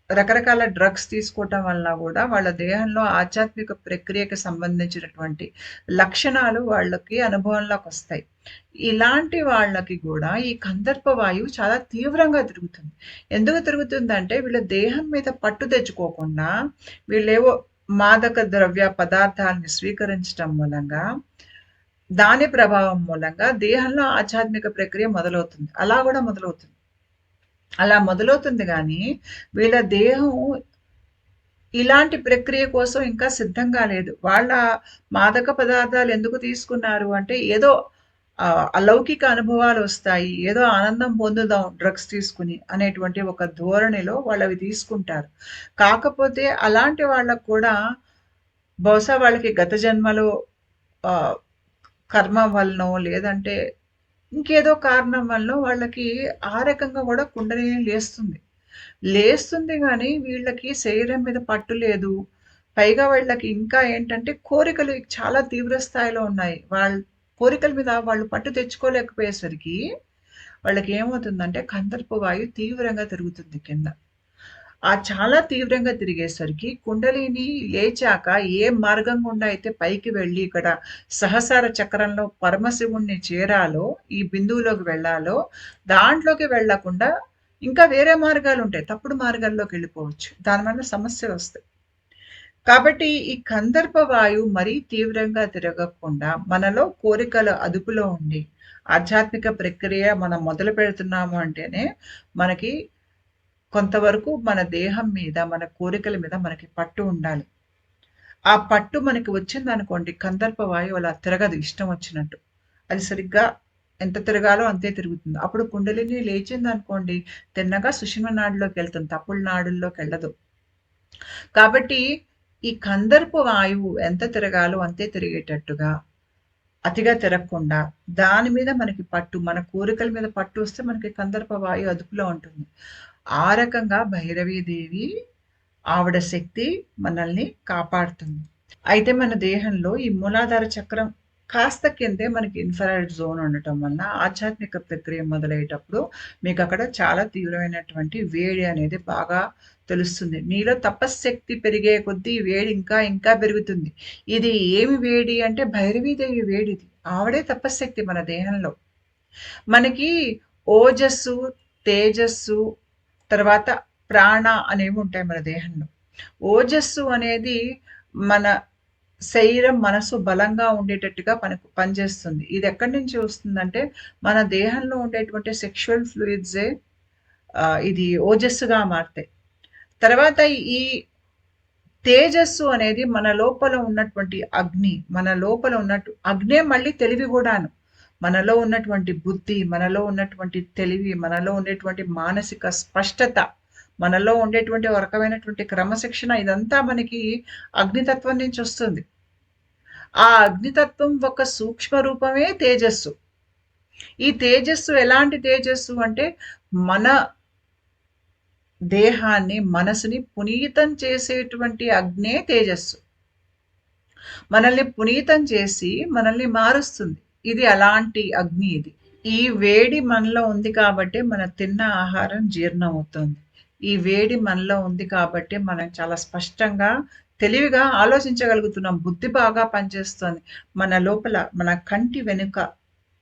రకరకాల డ్రగ్స్ తీసుకోవటం వలన గూడా వాళ్ళ దేహంలో ఆధ్యాత్మిక ప్రక్రియకి సంబంధించినటువంటి లక్షణాలు వాళ్ళకి అనుభవంలోకొస్తాయి. ఇలాంటి వాళ్ళకి గూడా ఈ కందర్ప వాయువు చాలా తీవ్రంగా తిరుగుతుంది. ఎందుకు తిరుగుతుందంటే వీళ్ళ దేహం మీద పట్టు తెచ్చుకోకుండా వీళ్ళేవో మాదక ద్రవ్య పదార్థాలని స్వీకరించటం మూలంగా దాని ప్రభావం మూలంగా దేహంలో ఆధ్యాత్మిక ప్రక్రియ మొదలవుతుంది. అలా గూడా మొదలవుతుంది. అలా మొదలవుతుంది గానీ, వీళ్ళ దేహం ఇలాంటి ప్రక్రియ కోసం ఇంకా సిద్ధంగా లేదు. వాళ్ళ మాదక పదార్థాలు ఎందుకు తీసుకున్నారు అంటే, ఏదో అలౌకిక అనుభవాలొస్తాయి. ఏదో ఆనందం పొందుదాం డ్రగ్స్ తీసుకొని అనేటువంటి ఒక ధోరణిలో వాళ్ళవి తీసుకుంటారు. కాకపోతే అలాంటి వాళ్ళకి కూడా బహుశా వాళ్ళకి గత జన్మలో ఆహ్, కర్మ వలనో లేదంటే ఇంకేదో కారణం వలనో వాళ్ళకి ఆ రకంగా గూడా కుండలిని లేస్తుంది. లేస్తుంది గానీ, వీళ్ళకి శరీరం మీద పట్టు లేదు. పైగా వీళ్ళకి ఇంకా ఏంటంటే, కోరికలు చాలా తీవ్ర స్థాయిలో ఉన్నాయి. కోరికల మీద వాళ్ళు పట్టు తెచ్చుకోలేకపోయేసరికి, వాళ్ళకేమవుతుందంటే, కందర్ప వాయువు తీవ్రంగా తిరుగుతుంది కింద. ఆ చాలా తీవ్రంగా తిరిగేసరికి కుండలిని లేచాక ఏ మార్గం గుండా అయితే పైకి వెళ్ళి ఇక్కడ సహస్రార చక్రంలో పరమశివుడిని చేరాలో, ఈ బిందువులోకి వెళ్ళాలో, దాంట్లోకి వెళ్ళకుండా ఇంకా వేరే మార్గాలుంటాయి. తప్పుడు మార్గాల్లోకెళ్ళిపోవచ్చు. దానివల్ల సమస్యలొస్తాయి. కాబట్టి ఈ కందర్ప వాయువు మరీ తీవ్రంగా తిరగకుండా మనలో కోరికలు అదుపులో ఉండి, ఆధ్యాత్మిక ప్రక్రియ మనం మొదలు పెడుతున్నాము అంటేనే మనకి కొంతవరకు మన దేహం మీద, మన కోరికల మీద మనకి పట్టు ఉండాలి. ఆ పట్టు మనకి వచ్చిందనుకోండి, కందర్ప వాయువు అలా తిరగదు ఇష్టం వచ్చినట్టు. అది సరిగ్గా ఎంత తిరగాలో అంతే తిరుగుతుంది. అప్పుడు కుండలిని లేచిందనుకోండి, తిన్నగా సుషుమ్న నాడిలోకెళ్తుంది. తప్పుడు నాడుల్లోకెళ్ళదు. కాబట్టి ఈ కందర్ప వాయువు ఎంత తిరగాలో అంతే తిరిగేటట్టుగా, అతిగా తిరగకుండా, దాని మీద మనకి పట్టు, మన కోరికల మీద పట్టు వస్తే మనకి కందర్ప వాయువు అదుపులో ఉంటుంది. ఆ రకంగా భైరవీదేవి ఆవిడ శక్తి మనల్ని కాపాడుతుంది. అయితే మన దేహంలో ఈ మూలాధార చక్రం కాస్త కిందే మనకి ఇన్‌ఫ్రారెడ్ జోన్ ఉండటం వలన ఆధ్యాత్మిక ప్రక్రియ మొదలయ్యేటప్పుడు మీకక్కడ చాలా తీవ్రమైనటువంటి వేడి అనేది బాగా తెలుస్తుంది. మీలో తపశ్శక్తి పెరిగే కొద్దీ ఈ వేడి ఇంకా ఇంకా పెరుగుతుంది. ఇది ఏమి వేడి అంటే భైరవీదేవి వేడిది. ఆవిడే తపశ్శక్తి మన దేహంలో. మనకి ఓజస్సు, తేజస్సు, తర్వాత ప్రాణ అనేవి ఉంటాయి మన దేహంలో. ఓజస్సు అనేది మన శరీరం, మనసు బలంగా ఉండేటట్టుగా పనిచేస్తుంది. ఇది ఎక్కడి నుంచి వస్తుందంటే, మన దేహంలో ఉండేటువంటి సెక్షువల్ ఫ్లూయిడ్సే ఇది ఓజస్సుగా మారతాయి. తర్వాత ఈ తేజస్సు అనేది మన లోపల ఉన్నటువంటి అగ్ని. మన లోపల ఉన్నట్టు అగ్నే మళ్ళీ తెలివి గూడాను. మనలో ఉన్నటువంటి బుద్ధి, మనలో ఉన్నటువంటి తెలివి, మనలో ఉండేటువంటి మానసిక స్పష్టత, మనలో ఉండేటువంటి ఒక రకమైనటువంటి క్రమశిక్షణ ఇదంతా మనకి అగ్నితత్వం నుంచి వస్తుంది. ఆ అగ్నితత్వం ఒక సూక్ష్మ రూపమే తేజస్సు. ఈ తేజస్సు ఎలాంటి తేజస్సు అంటే, మన దేహాన్ని, మనసుని పునీతం చేసేటువంటి అగ్నే తేజస్సు. మనల్ని పునీతం చేసి, మనల్ని మారుస్తుంది. ఇది అలాంటి అగ్ని ఇది. ఈ వేడి మనలో ఉంది కాబట్టే, మనం తిన్న ఆహారం జీర్ణమవుతుంది. ఈ వేడి మనలో ఉంది కాబట్టే, మనం చాలా స్పష్టంగా, తెలివిగా ఆలోచించగలుగుతున్నాం. బుద్ధి బాగా పనిచేస్తోంది. మన లోపల, మన కంటి వెనుక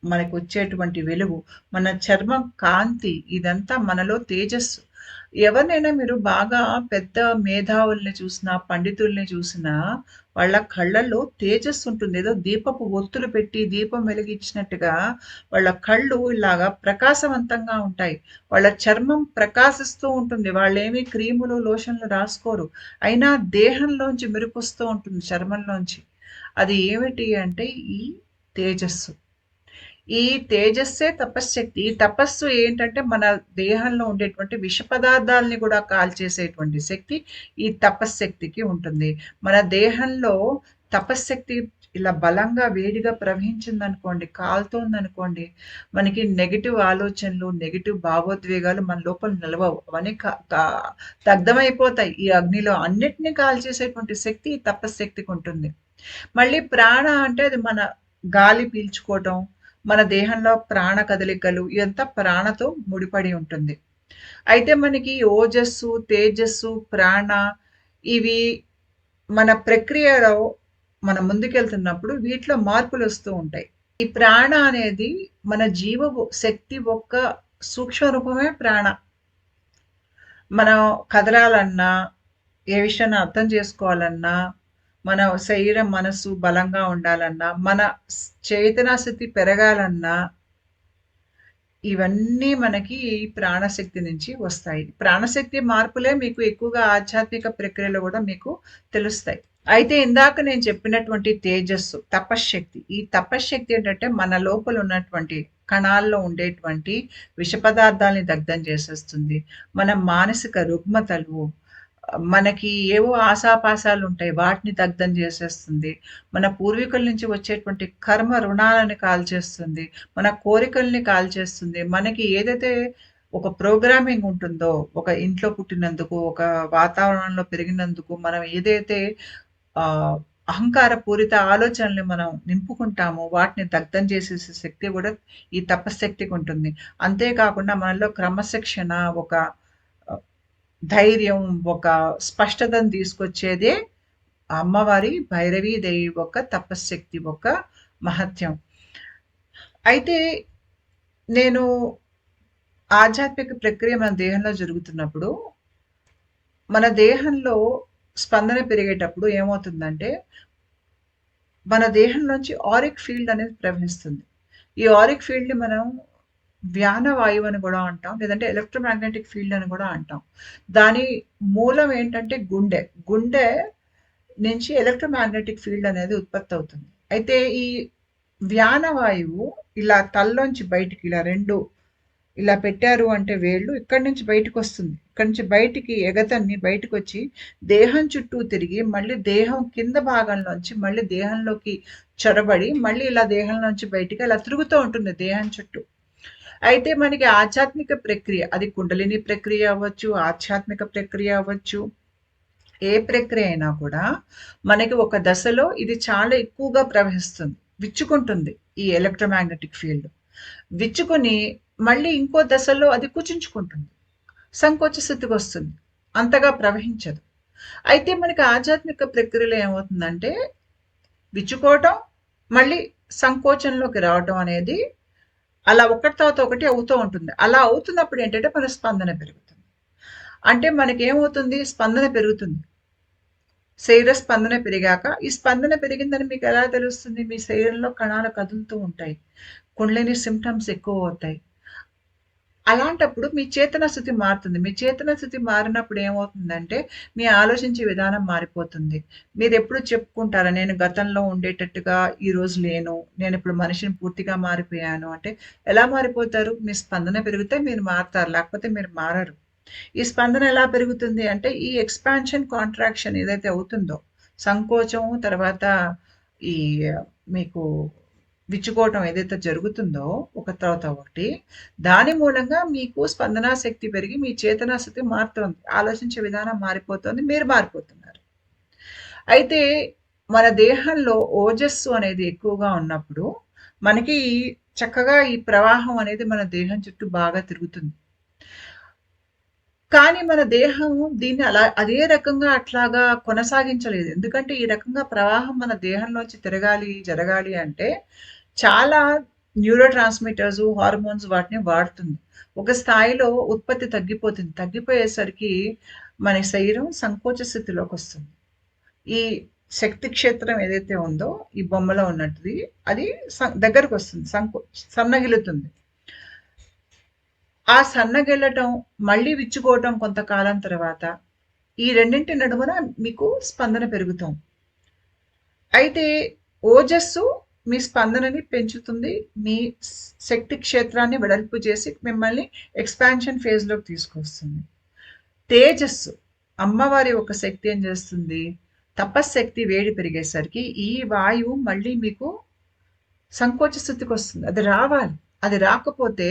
మనకొచ్చేటువంటి వెలుగు, మన చర్మం కాంతి ఇదంతా మనలో తేజస్సు. ఎవరినైనా మీరు బాగా పెద్ద మేధావుల్ని చూసినా, పండితుల్ని చూసినా వాళ్ళ కళ్ళల్లో తేజస్సు ఉంటుంది. ఏదో దీపపు ఒత్తులు పెట్టి దీపం వెలిగించినట్టుగా వాళ్ళ కళ్ళు ఇలాగా ప్రకాశవంతంగా ఉంటాయి. వాళ్ళ చర్మం ప్రకాశిస్తూ ఉంటుంది. వాళ్ళేమి క్రీములు, లోషన్లు రాసుకోరు. అయినా దేహంలోంచి మెరుపొస్తూ ఉంటుంది చర్మంలోంచి. అది ఏమిటి అంటే ఈ తేజస్సు. ఈ తేజస్సే తపశ్శక్తి. ఈ తపస్సు ఏంటంటే మన దేహంలో ఉండేటువంటి విష పదార్థాలని కూడా కాల్చేసేటువంటి శక్తి ఈ తపశ్శక్తికి ఉంటుంది. మన దేహంలో తపశ్శక్తి ఇలా బలంగా వేడిగా ప్రవహించిందనుకోండి, కాలుతోందనుకోండి, మనకి నెగెటివ్ ఆలోచనలు, నెగెటివ్ భావోద్వేగాలు మన లోపల నిలవవు. అవన్నీ దగ్ధమైపోతాయి. ఈ అగ్నిలో అన్నిటిని కాల్చేసేటువంటి శక్తి ఈ తపశ్శక్తికి ఉంటుంది. మళ్ళీ ప్రాణ అంటే అది మన గాలి పీల్చుకోవటం, మన దేహంలో ప్రాణ కదలికలు ఇదంతా ప్రాణతో ముడిపడి ఉంటుంది. అయితే మనకి ఓజస్సు, తేజస్సు, ప్రాణ ఇవి మన ప్రక్రియలో మనం ముందుకెళ్తున్నప్పుడు వీటిలో మార్పులు వస్తూ ఉంటాయి. ఈ ప్రాణ అనేది మన జీవపు శక్తి ఒక్క సూక్ష్మ రూపమే ప్రాణ. మనం కదలాలన్నా, ఏ విషయాన్ని అర్థం చేసుకోవాలన్నా, మన శరీరం, మనసు బలంగా ఉండాలన్నా, మన చేతనా స్థితి పెరగాలన్నా, ఇవన్నీ మనకి ఈ ప్రాణశక్తి నుంచి వస్తాయి. ప్రాణశక్తి మార్పులే మీకు ఎక్కువగా ఆధ్యాత్మిక ప్రక్రియలో కూడా మీకు తెలుస్తాయి. అయితే ఇందాక నేను చెప్పినటువంటి తేజస్సు, తపశ్శక్తి. ఈ తపశ్శక్తి ఏంటంటే మన లోపల ఉన్నటువంటి కణాల్లో ఉండేటువంటి విష పదార్థాలని దగ్ధం చేసేస్తుంది. మన మానసిక రుగ్మతలు, మనకి ఏవో ఆశాపాశాలు ఉంటాయి. వాటిని దగ్ధం చేసేస్తుంది. మన పూర్వీకుల నుంచి వచ్చేటువంటి కర్మ రుణాలను కాల్చేస్తుంది. మన కోరికల్ని కాల్చేస్తుంది. మనకి ఏదైతే ఒక ప్రోగ్రామింగ్ ఉంటుందో, ఒక ఇంట్లో పుట్టినందుకు, ఒక వాతావరణంలో పెరిగినందుకు, మనం ఏదైతే అహంకార పూరిత ఆలోచనల్ని మనం నింపుకుంటామో, వాటిని దగ్ధం చేసేసే శక్తి కూడా ఈ తపశ్శక్తికి ఉంటుంది. అంతేకాకుండా మనలో క్రమశిక్షణ, ఒక ధైర్యం, ఒక స్పష్టతను తీసుకొచ్చేదే అమ్మవారి భైరవీదేవి ఒక తపశ్శక్తి, ఒక మహత్యం. అయితే నేను ఆధ్యాత్మిక ప్రక్రియ మన దేహంలో జరుగుతున్నప్పుడు, మన దేహంలో స్పందన పెరిగేటప్పుడు ఏమవుతుందంటే, మన దేహంలోంచి ఆరిక్ ఫీల్డ్ అనేది ప్రవహిస్తుంది. ఈ ఆరిక్ ఫీల్డ్‌ని మనం వ్యాన వాయువు అని కూడా అంటాం. లేదంటే ఎలక్ట్రోమాగ్నెటిక్ ఫీల్డ్ అని కూడా అంటాం. దాని మూలం ఏంటంటే గుండె. గుండె నుంచి ఎలక్ట్రోమాగ్నెటిక్ ఫీల్డ్ అనేది ఉత్పత్తి అవుతుంది. అయితే ఈ వ్యాన వాయువు ఇలా తలలోంచి బయటికి ఇలా 2 ఇలా పెట్టారు అంటే వేళ్ళు ఇక్కడి నుంచి బయటకొస్తుంది. ఇక్కడి నుంచి బయటికి ఎగతన్ని బయటకొచ్చి దేహం చుట్టూ తిరిగి మళ్ళీ దేహం కింద భాగంలోంచి మళ్ళీ దేహంలోకి చొరబడి మళ్ళీ ఇలా దేహంలోంచి బయటికి అలా తిరుగుతూ ఉంటుంది దేహం చుట్టూ. అయితే మనకి ఆధ్యాత్మిక ప్రక్రియ, అది కుండలిని ప్రక్రియ అవ్వచ్చు, ఆధ్యాత్మిక ప్రక్రియ అవ్వచ్చు, ఏ ప్రక్రియ అయినా కూడా మనకి ఒక దశలో ఇది చాలా ఎక్కువగా ప్రవహిస్తుంది. విచ్చుకుంటుంది ఈ ఎలక్ట్రోమాగ్నెటిక్ ఫీల్డ్. విచ్చుకొని మళ్ళీ ఇంకో దశలో అది కుచించుకుంటుంది. సంకోచ స్థితికి వస్తుంది. అంతగా ప్రవహించదు. అయితే మనకి ఆధ్యాత్మిక ప్రక్రియలో ఏమవుతుందంటే, విచ్చుకోవటం, మళ్ళీ సంకోచంలోకి రావటం అనేది అలా ఒకటి తర్వాత ఒకటి అవుతూ ఉంటుంది. అలా అవుతున్నప్పుడు ఏంటంటే మన స్పందన పెరుగుతుంది. అంటే మనకేమవుతుంది? స్పందన పెరుగుతుంది. శరీర స్పందన పెరిగాక, ఈ స్పందన పెరిగిందని మీకెలా తెలుస్తుంది? మీ శరీరంలో కణాలు కదులుతూ ఉంటాయి. కుండలిని సింప్టమ్స్ ఎక్కువవుతాయి. అలాంటప్పుడు మీ చేతన స్థితి మారుతుంది. మీ చేతన స్థితి మారినప్పుడు ఏమవుతుందంటే, మీ ఆలోచించే విధానం మారిపోతుంది. మీరెప్పుడు చెప్పుకుంటారా, నేను గతంలో ఉండేటట్టుగా ఈరోజు లేను. నేనిప్పుడు మనిషిని పూర్తిగా మారిపోయాను అంటే, ఎలా మారిపోతారు? మీ స్పందన పెరిగితే మీరు మారతారు. లేకపోతే మీరు మారరు. ఈ స్పందన ఎలా పెరుగుతుంది అంటే, ఈ ఎక్స్‌పాన్షన్, కాంట్రాక్షన్ ఏదైతే అవుతుందో, సంకోచం తర్వాత ఈ మీకు విచ్చుకోవటం ఏదైతే జరుగుతుందో ఒక తర్వాత ఒకటి, దాని మూలంగా మీకు స్పందనా శక్తి పెరిగి మీ చేతనా స్థితి మారుతోంది. ఆలోచించే విధానం మారిపోతుంది. మీరు మారిపోతున్నారు. అయితే మన దేహంలో ఓజస్సు అనేది ఎక్కువగా ఉన్నప్పుడు, మనకి చక్కగా ఈ ప్రవాహం అనేది మన దేహం చుట్టూ బాగా తిరుగుతుంది. కానీ మన దేహం దీన్ని అదే రకంగా అట్లాగా కొనసాగించలేదు. ఎందుకంటే ఈ రకంగా ప్రవాహం మన దేహంలోంచి తిరగాలి, జరగాలి అంటే చాలా న్యూరో ట్రాన్స్‌మిటర్స్, హార్మోన్స్ వాటిని వాడుతుంది. ఒక స్థాయిలో ఉత్పత్తి తగ్గిపోతుంది. తగ్గిపోయేసరికి మన శరీరం సంకోచ స్థితిలోకొస్తుంది. ఈ శక్తి క్షేత్రం ఏదైతే ఉందో, ఈ బొమ్మలో ఉన్నటిది అది దగ్గరకొస్తుంది. సన్నగిల్లుతుంది. ఆ సన్నగిల్లటం, మళ్ళీ విచ్చుకోవటం కొంతకాలం తర్వాత, ఈ రెండింటి నడుమన మీకు స్పందన పెరుగుతోంది. అయితే ఓజస్సు మీ స్పందనని పెంచుతుంది. మీ శక్తి క్షేత్రాన్ని వెడల్పు చేసి మిమ్మల్ని ఎక్స్‌పాన్షన్ ఫేజ్‌లోకి తీసుకొస్తుంది. తేజస్సు, అమ్మవారి ఒక శక్తి ఏం చేస్తుంది? తపశ్శక్తి వేడి పెరిగేసరికి ఈ వాయువు మళ్ళీ మీకు సంకోచ స్థితికొస్తుంది. అది రావాలి. అది రాకపోతే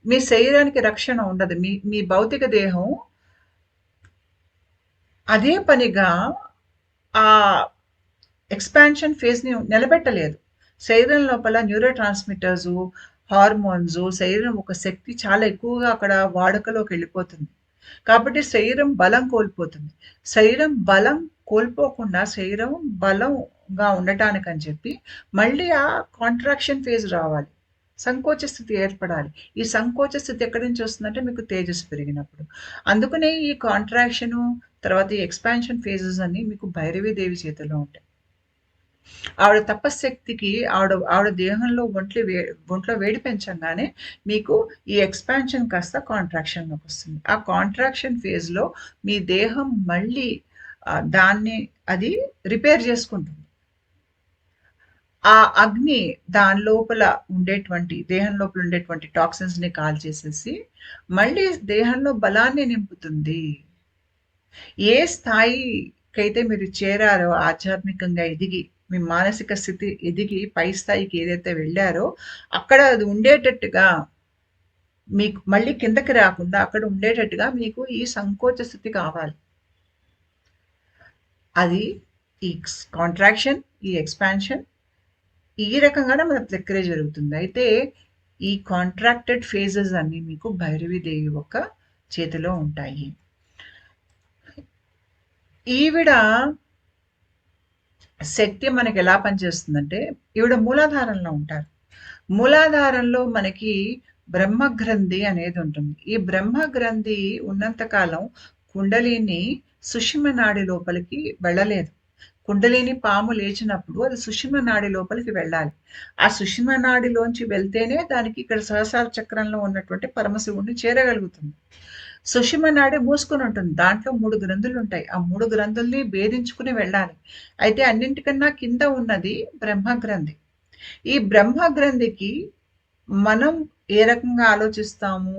మీ శరీరానికి రక్షణ ఉండదు. మీ మీ భౌతిక దేహం అదే పనిగా ఆ ఎక్స్‌పాన్షన్ ఫేజ్‌ని నిలబెట్టలేదు. శరీరం లోపల న్యూరో ట్రాన్స్‌మిటర్సు, హార్మోన్సు, శరీరం ఒక శక్తి చాలా ఎక్కువగా అక్కడ వాడుకలోకెళ్ళిపోతుంది. కాబట్టి శరీరం బలం కోల్పోతుంది. శరీరం బలం కోల్పోకుండా శరీరం బలంగా ఉండటానికని చెప్పి మళ్ళీ ఆ కాంట్రాక్షన్ ఫేజ్ రావాలి. సంకోచ స్థితి ఏర్పడాలి. ఈ సంకోచ స్థితి ఎక్కడి నుంచి వస్తుందంటే మీకు తేజస్సు పెరిగినప్పుడు. అందుకనే ఈ కాంట్రాక్షను, తర్వాత ఈ ఎక్స్‌పాన్షన్ ఫేజెస్ అన్నీ మీకు భైరవి దేవి చేతుల్లో ఉంటాయి. ఆవిడ తపశ్శక్తికి ఆవిడ దేహంలో ఒంట్లో వేడి పెంచంగానే మీకు ఈ ఎక్స్‌పాన్షన్ కాస్త కాంట్రాక్షన్‌లోకొస్తుంది. ఆ కాంట్రాక్షన్ ఫేజ్‌లో మీ దేహం మళ్ళీ దాన్ని అది రిపేర్ చేసుకుంటుంది. ఆ అగ్ని దాని లోపల దేహం లోపల ఉండేటువంటి టాక్సిన్స్‌ని కాల్చేసేసి, మళ్ళీ దేహంలో బలాన్ని నింపుతుంది. ఏ స్థాయికైతే మీరు చేరారో ఆధ్యాత్మికంగా ఎదిగి, మీ మానసిక స్థితి ఎదిగి పై స్థాయికి ఏదైతే వెళ్లారో, అక్కడ అది ఉండేటట్టుగా మీకు మళ్ళీ కిందకి రాకుండా అక్కడ ఉండేటట్టుగా మీకు ఈ సంకోచ స్థితి కావాలి. అది ఈ కాంట్రాక్షన్, ఈ ఎక్స్‌పాన్షన్ ఈ రకంగానే మన ప్రక్రియ జరుగుతుంది. అయితే ఈ కాంట్రాక్టెడ్ ఫేజెస్ అన్నీ మీకు భైరవి దేవి యొక్క చేతిలో ఉంటాయి. ఈవిడ శక్తి మనకెలా పనిచేస్తుందంటే, ఈవిడ మూలాధారంలో ఉంటారు. మూలాధారంలో మనకి బ్రహ్మగ్రంథి అనేది ఉంటుంది. ఈ బ్రహ్మగ్రంథి ఉన్నంత కాలం కుండలిని సుషుమ్న నాడి లోపలికి వెళ్ళలేదు. కుండలిని పాము లేచినప్పుడు అది సుషుమ్న నాడి లోపలికి వెళ్ళాలి. ఆ సుషుమ్న నాడిలోంచి వెళ్తేనే దానికి ఇక్కడ సహస్రార చక్రంలో ఉన్నటువంటి పరమశివుడిని చేరగలుగుతుంది. సుషుమ్న నాడి మూసుకొని ఉంటుంది. దాంట్లో 3 గ్రంథులుంటాయి. ఆ 3 గ్రంథుల్ని భేదించుకుని వెళ్ళాలి. అయితే అన్నింటికన్నా కింద ఉన్నది బ్రహ్మగ్రంథి. ఈ బ్రహ్మగ్రంథికి మనం ఏ రకంగా ఆలోచిస్తాము?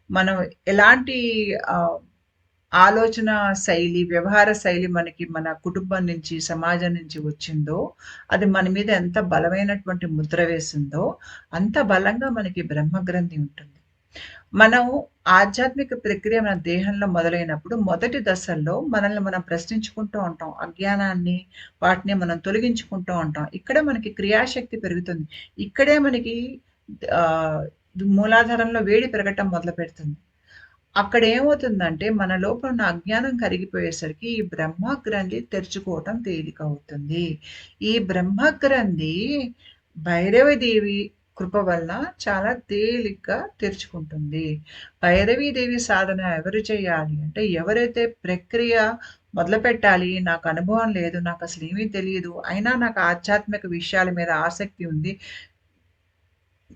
మనం ఎలాంటి ఆహ్, ఆలోచన శైలి, వ్యవహార శైలి మనకి మన కుటుంబం నుంచి, సమాజం నుంచి వచ్చిందో, అది మన మీద ఎంత బలమైనటువంటి ముద్ర వేసిందో, అంత బలంగా మనకి బ్రహ్మగ్రంథి ఉంటుంది. మనం ఆధ్యాత్మిక ప్రక్రియ మన దేహంలో మొదలైనప్పుడు మొదటి దశల్లో మనల్ని మనం ప్రశ్నించుకుంటూ ఉంటాం. అజ్ఞానాన్ని, వాటిని మనం తొలగించుకుంటూ ఉంటాం. ఇక్కడే మనకి క్రియాశక్తి పెరుగుతుంది. ఇక్కడే మనకి ఆహ్, మూలాధారంలో వేడి పెరగటం మొదలుపెడుతుంది. అక్కడేమవుతుందంటే మన లోపల ఉన్న అజ్ఞానం కరిగిపోయేసరికి ఈ బ్రహ్మగ్రంథి తెరుచుకోవటం తేలికవుతుంది. ఈ బ్రహ్మగ్రంథి భైరవదేవి కృప వలన చాలా తేలిగ్గా తెరుచుకుంటుంది. భైరవీదేవి సాధన ఎవరు చేయాలి అంటే, ఎవరైతే ప్రక్రియ మొదలుపెట్టాలి, నాకు అనుభవం లేదు, నాకసలేమీ తెలీదు, అయినా నాకు ఆధ్యాత్మిక విషయాల మీద ఆసక్తి ఉంది.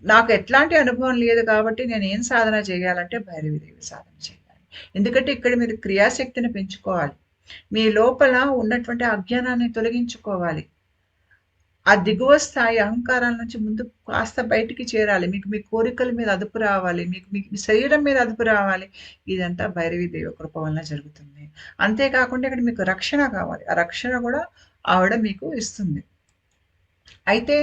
నాకు ఎట్లాంటి అనుభవం లేదు కాబట్టి నేనేం సాధన చేయాలంటే భైరవీదేవి సాధన చేయాలి. ఎందుకంటే ఇక్కడ మీరు క్రియాశక్తిని పెంచుకోవాలి. మీ లోపల ఉన్నటువంటి అజ్ఞానాన్ని తొలగించుకోవాలి. ఆ దిగువ స్థాయి అహంకారాల నుంచి ముందు కాస్త బయటికి చేరాలి. మీకు మీ కోరికల మీద అదుపు రావాలి. మీకు మీ శరీరం మీద అదుపు రావాలి. ఇదంతా భైరవీదేవి కృప వలన జరుగుతుంది. అంతే కాకుండా ఇక్కడ మీకు రక్షణ కావాలి. ఆ రక్షణ కూడా ఆవిడ మీకు ఇస్తుంది. అయితే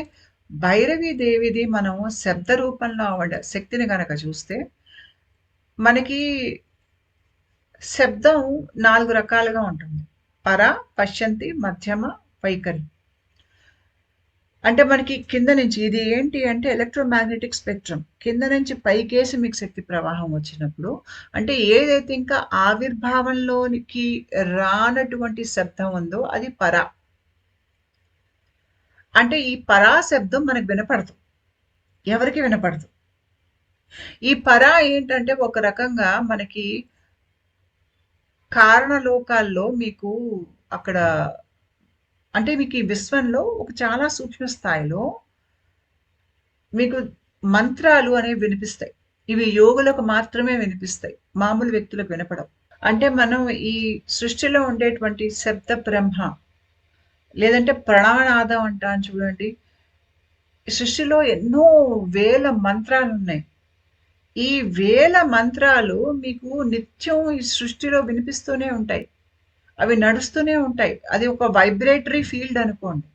భైరవీదేవిది మనం శబ్ద రూపంలో ఆవిడ శక్తిని గనక చూస్తే, మనకి శబ్దం 4 రకాలుగా ఉంటుంది. పర, పశ్యంతి, మధ్యమ, వైఖరి. అంటే మనకి కింద నుంచి ఇది ఏంటి అంటే ఎలక్ట్రోమాగ్నెటిక్ స్పెక్ట్రమ్. కింద నుంచి పైకేసి మీకు శక్తి ప్రవాహం వచ్చినప్పుడు, అంటే ఏదైతే ఇంకా ఆవిర్భావంలోనికి రానటువంటి శబ్దం ఉందో అది పర. అంటే ఈ పరా శబ్దం మనకు వినపడదు. ఎవరికీ వినపడదు. ఈ పర ఏంటంటే ఒక రకంగా మనకి కారణలోకాల్లో మీకు అక్కడ అంటే మీకు ఈ విశ్వంలో ఒక చాలా సూక్ష్మ స్థాయిలో మీకు మంత్రాలు అనేవి వినిపిస్తాయి. ఇవి యోగులకు మాత్రమే వినిపిస్తాయి. మామూలు వ్యక్తులకు వినపడవు. అంటే మనం ఈ సృష్టిలో ఉండేటువంటి శబ్ద బ్రహ్మ లేదంటే ప్రణవనాదం అంటాను చూడండి. ఈ సృష్టిలో ఎన్నో వేల మంత్రాలున్నాయి. ఈ వేల మంత్రాలు మీకు నిత్యం ఈ సృష్టిలో వినిపిస్తూనే ఉంటాయి. అవి నడుస్తూనే ఉంటాయి. అది ఒక వైబ్రేటరీ ఫీల్డ్ అనుకోండి.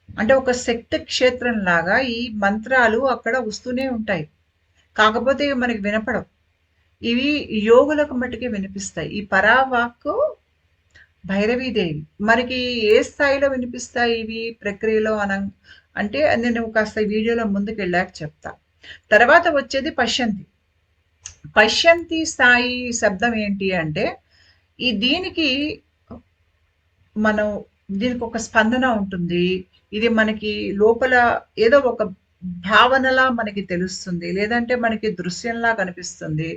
అంటే ఒక శక్తి క్షేత్రం లాగా ఈ మంత్రాలు అక్కడ వస్తూనే ఉంటాయి. కాకపోతే ఇవి మనకి వినపడవు. ఇవి యోగులకు మట్టుకే వినిపిస్తాయి. ఈ పరావాక్కు భైరవీదేవి. మనకి ఏ స్థాయిలో వినిపిస్తాయి ఇవి ప్రక్రియలో అంటే నేను కాస్త ఈ వీడియోలో ముందుకెళ్ళాక చెప్తా. తర్వాత వచ్చేది పశ్యంతి. పశ్యంతి స్థాయి శబ్దం ఏంటి అంటే, దీనికి మనం దీనికి ఒక స్పందన ఉంటుంది. ఇది మనకి లోపల ఏదో ఒక భావనలా మనకి తెలుస్తుంది. లేదంటే మనకి దృశ్యంలా కనిపిస్తుంది.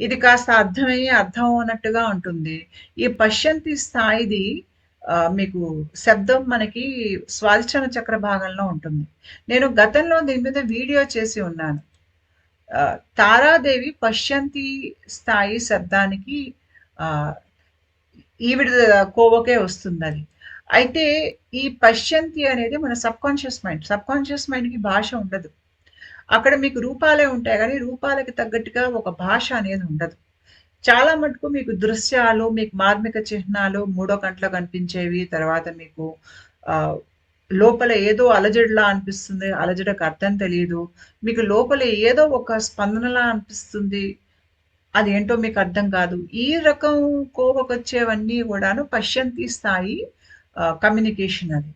ఇది కాస్త అర్థమయ్యి అర్థం అన్నట్టుగా ఉంటుంది. ఈ పశ్యంతి స్థాయిది మీకు శబ్దం మనకి స్వాధిష్టాన చక్ర భాగంలో ఉంటుంది. నేను గతంలో దీని మీద వీడియో చేసి ఉన్నాను. తారాదేవి పశ్యంతి స్థాయి శబ్దానికి ఈవిడ కోవకే వస్తుందది. అయితే ఈ పశ్యంతి అనేది మన సబ్‌కాన్షియస్ మైండ్. సబ్‌కాన్షియస్ మైండ్‌కి భాష ఉండదు. అక్కడ మీకు రూపాలే ఉంటాయి గానీ, రూపాలకి తగ్గట్టుగా ఒక భాష అనేది ఉండదు. చాలా మటుకు మీకు దృశ్యాలు, మీకు మార్మిక చిహ్నాలు, మూడో కంట్లో కనిపించేవి, తర్వాత మీకు లోపల ఏదో అలజడిలా అనిపిస్తుంది. అలజడికి అర్థం తెలీదు. మీకు లోపల ఏదో ఒక స్పందనలా అనిపిస్తుంది. అదేంటో మీకు అర్థం కాదు. ఈ రకం కోవకొచ్చేవన్నీ గూడాను పశ్యంతి స్థాయి కమ్యూనికేషన్ అది.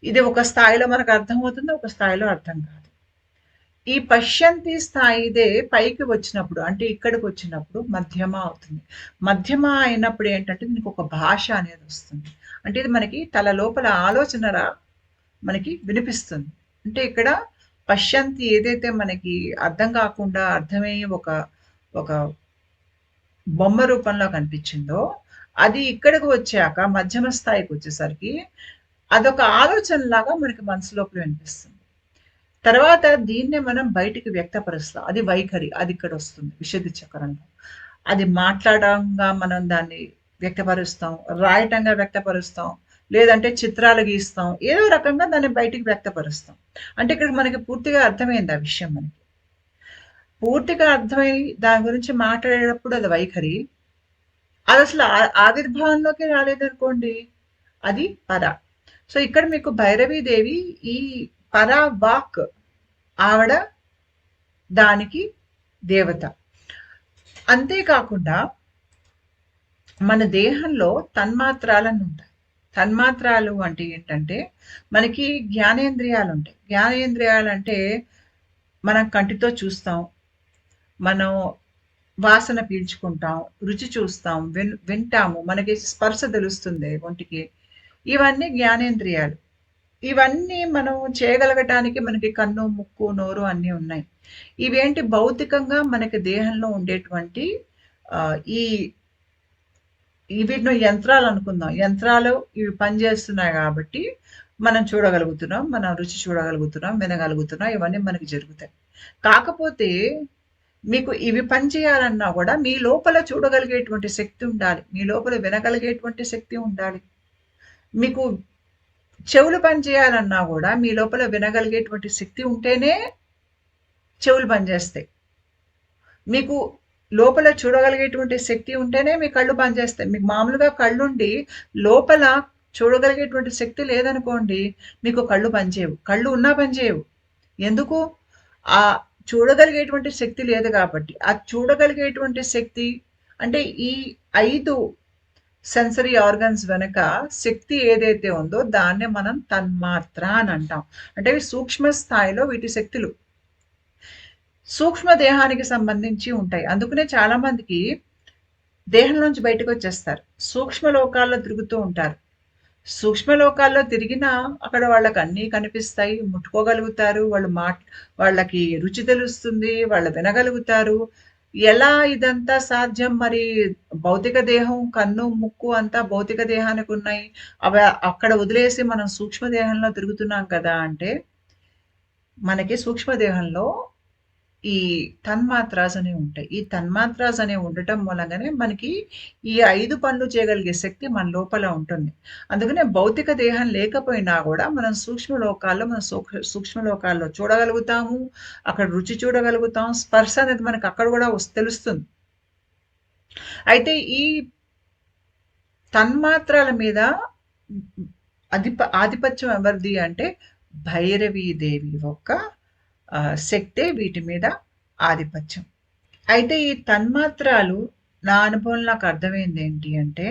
ఇది ఒక స్థాయిలో మనకు అర్థమవుతుంది. ఒక స్థాయిలో అర్థం కాదు. ఈ పశ్యంతి స్థాయిదే పైకి వచ్చినప్పుడు అంటే ఇక్కడికొచ్చినప్పుడు మధ్యమ అవుతుంది. మధ్యమ అయినప్పుడు ఏంటంటే దీనికి ఒక భాష అనేది వస్తుంది. అంటే ఇది మనకి తల లోపల ఆలోచన మనకి వినిపిస్తుంది. అంటే ఇక్కడ పశ్యంతి ఏదైతే మనకి అర్థం కాకుండా అర్థమయ్యే ఒక బొమ్మ రూపంలో కనిపించిందో, అది ఇక్కడికి వచ్చాక మధ్యమ స్థాయికి వచ్చేసరికి అదొక ఆలోచనలాగా మనకి మనసు లోపల వినిపిస్తుంది. తర్వాత దీన్నే మనం బయటికి వ్యక్తపరుస్తాం. అది వైఖరి. అది ఇక్కడ వస్తుంది విశుద్ధి చక్రంలో. అది మాట్లాడంగా మనం దాన్ని వ్యక్తపరుస్తాం. రాయటంగా వ్యక్తపరుస్తాం. లేదంటే చిత్రాలు గీస్తాం. ఏదో రకంగా దాన్ని బయటికి వ్యక్తపరుస్తాం. అంటే ఇక్కడ మనకి పూర్తిగా అర్థమైంది ఆ విషయం మనకి. పూర్తిగా అర్థమై దాని గురించి మాట్లాడేటప్పుడు అది వైఖరి. అదసలు ఆవిర్భావంలోకి రాలేదనుకోండి, అది పర. సో ఇక్కడ మీకు భైరవీదేవి ఈ పర వాక్ ఆవిడ దానికి దేవత. అంతేకాకుండా మన దేహంలో తన్మాత్రాలను ఉంటాయి. తన్మాత్రాలు అంటే ఏంటంటే మనకి జ్ఞానేంద్రియాలు ఉంటాయి. జ్ఞానేంద్రియాలు అంటే మనం కంటితో చూస్తాం, మనం వాసన పీల్చుకుంటాం, రుచి చూస్తాం, వింటాము, మనకి స్పర్శ తెలుస్తుంది ఒంటికి. ఇవన్నీ జ్ఞానేంద్రియాలు. ఇవన్నీ మనం చేయగలగటానికి మనకి కన్ను, ముక్కు, నోరు అన్నీ ఉన్నాయి. ఇవేంటి భౌతికంగా మనకి దేహంలో ఉండేటువంటి ఈ వీటిని యంత్రాలనుకుందాం. యంత్రాలు ఇవి పనిచేస్తున్నాయి గాబట్టి, మనం చూడగలుగుతున్నాం. మనం రుచి చూడగలుగుతున్నాం, వినగలుగుతున్నాం. ఇవన్నీ మనకి జరుగుతాయి. కాకపోతే మీకు ఇవి పని చేయాలన్నా గూడా మీ లోపల చూడగలిగేటువంటి శక్తి ఉండాలి. మీ లోపల వినగలిగేటువంటి శక్తి ఉండాలి. మీకు చెవులు పని చేయాలన్నా గూడా మీ లోపల వినగలిగేటువంటి శక్తి ఉంటేనే చెవులు పనిచేస్తాయి. మీకు లోపల చూడగలిగేటువంటి శక్తి ఉంటేనే మీ కళ్ళు పనిచేస్తాయి. మీకు మామూలుగా కళ్ళుండి లోపల చూడగలిగేటువంటి శక్తి లేదనుకోండి, మీకు కళ్ళు పనిచేయవు. కళ్ళు ఉన్నా పనిచేయవు. ఎందుకు? ఆ చూడగలిగేటువంటి శక్తి లేదు కాబట్టి. ఆ చూడగలిగేటువంటి శక్తి అంటే ఈ 5 సెన్సరీ ఆర్గన్స్ వెనక శక్తి ఏదైతే ఉందో దాన్నే మనం తన్మాత్ర అని అంటాం. అంటే ఇవి సూక్ష్మ స్థాయిలో వీటి శక్తులు. సూక్ష్మ దేహానికి సంబంధించి ఉంటాయి. అందుకనే చాలా మందికి దేహంలోంచి బయటకొచ్చేస్తారు. సూక్ష్మ లోకాల్లో తిరుగుతూ ఉంటారు. సూక్ష్మ లోకాల్లో తిరిగినా అక్కడ వాళ్ళకి అన్నీ కనిపిస్తాయి. ముట్టుకోగలుగుతారు. వాళ్ళకి రుచి తెలుస్తుంది. వాళ్ళు వినగలుగుతారు. ఎలా ఇదంతా సాధ్యం? మరి భౌతిక దేహం, కన్ను, ముక్కు అంతా భౌతిక దేహానికున్నాయి. అవి అక్కడ వదిలేసి మనం సూక్ష్మ దేహంలో తిరుగుతున్నాం కదా! అంటే మనకి సూక్ష్మ దేహంలో ఈ తన్మాత్రాస్ అనేవి ఉంటాయి. ఈ తన్మాత్రాస్ అనేవి ఉండటం మూలంగానే మనకి ఈ 5 పనులు చేయగలిగే శక్తి మన లోపల ఉంటుంది. అందుకనే భౌతిక దేహం లేకపోయినా గూడా మనం సూక్ష్మ లోకాల్లో చూడగలుగుతాము. అక్కడ రుచి చూడగలుగుతాం. స్పర్శ అనేది మనకు అక్కడ గూడా తెలుస్తుంది. అయితే ఈ తన్మాత్రల మీద ఆధిపత్యం ఎవరిది అంటే భైరవీదేవి యొక్క శక్తే వీటి మీద ఆధిపత్యం. అయితే ఈ తన్మాత్రాలు నా అనుభవంలో నాకు అర్థమైంది ఏంటి అంటే,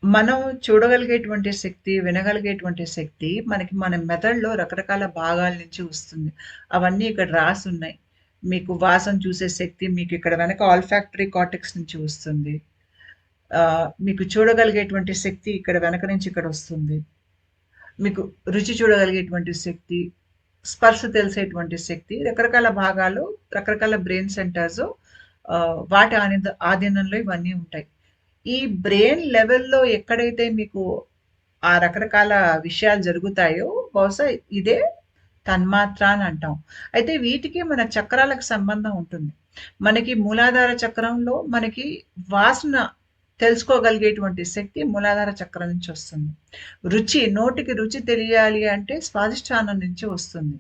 మనం చూడగలిగేటువంటి శక్తి, వినగలిగేటువంటి శక్తి మనకి మన మెదడులో రకరకాల భాగాల నుంచి వస్తుంది. అవన్నీ ఇక్కడ రాసున్నాయి. మీకు వాసన చూసే శక్తి మీకు ఇక్కడ వెనక ఆల్ఫాక్టరీ కార్టెక్స్ నుంచి వస్తుంది. మీకు చూడగలిగేటువంటి శక్తి ఇక్కడ వెనక నుంచి ఇక్కడ వస్తుంది. మీకు రుచి చూడగలిగేటువంటి శక్తి, స్పర్శ తెలిసేటువంటి శక్తి, రకరకాల భాగాలు, రకరకాల బ్రెయిన్ సెంటర్స్ వాటి ఆధీనంలో ఇవన్నీ ఉంటాయి. ఈ బ్రెయిన్ లెవెల్‌లో ఎక్కడైతే మీకు ఆ రకరకాల విషయాలు జరుగుతాయో బహుశా ఇదే తన్మాత్ర అని అంటాం. అయితే వీటికి మన చక్రాలకు సంబంధం ఉంటుంది. మనకి మూలాధార చక్రంలో మనకి వాసన తెలుసుకోగలిగేటువంటి శక్తి మూలాధార చక్రం నుంచి వస్తుంది. నోటికి రుచి తెలియాలి అంటే స్వాదిష్టానం నుంచి వస్తుంది.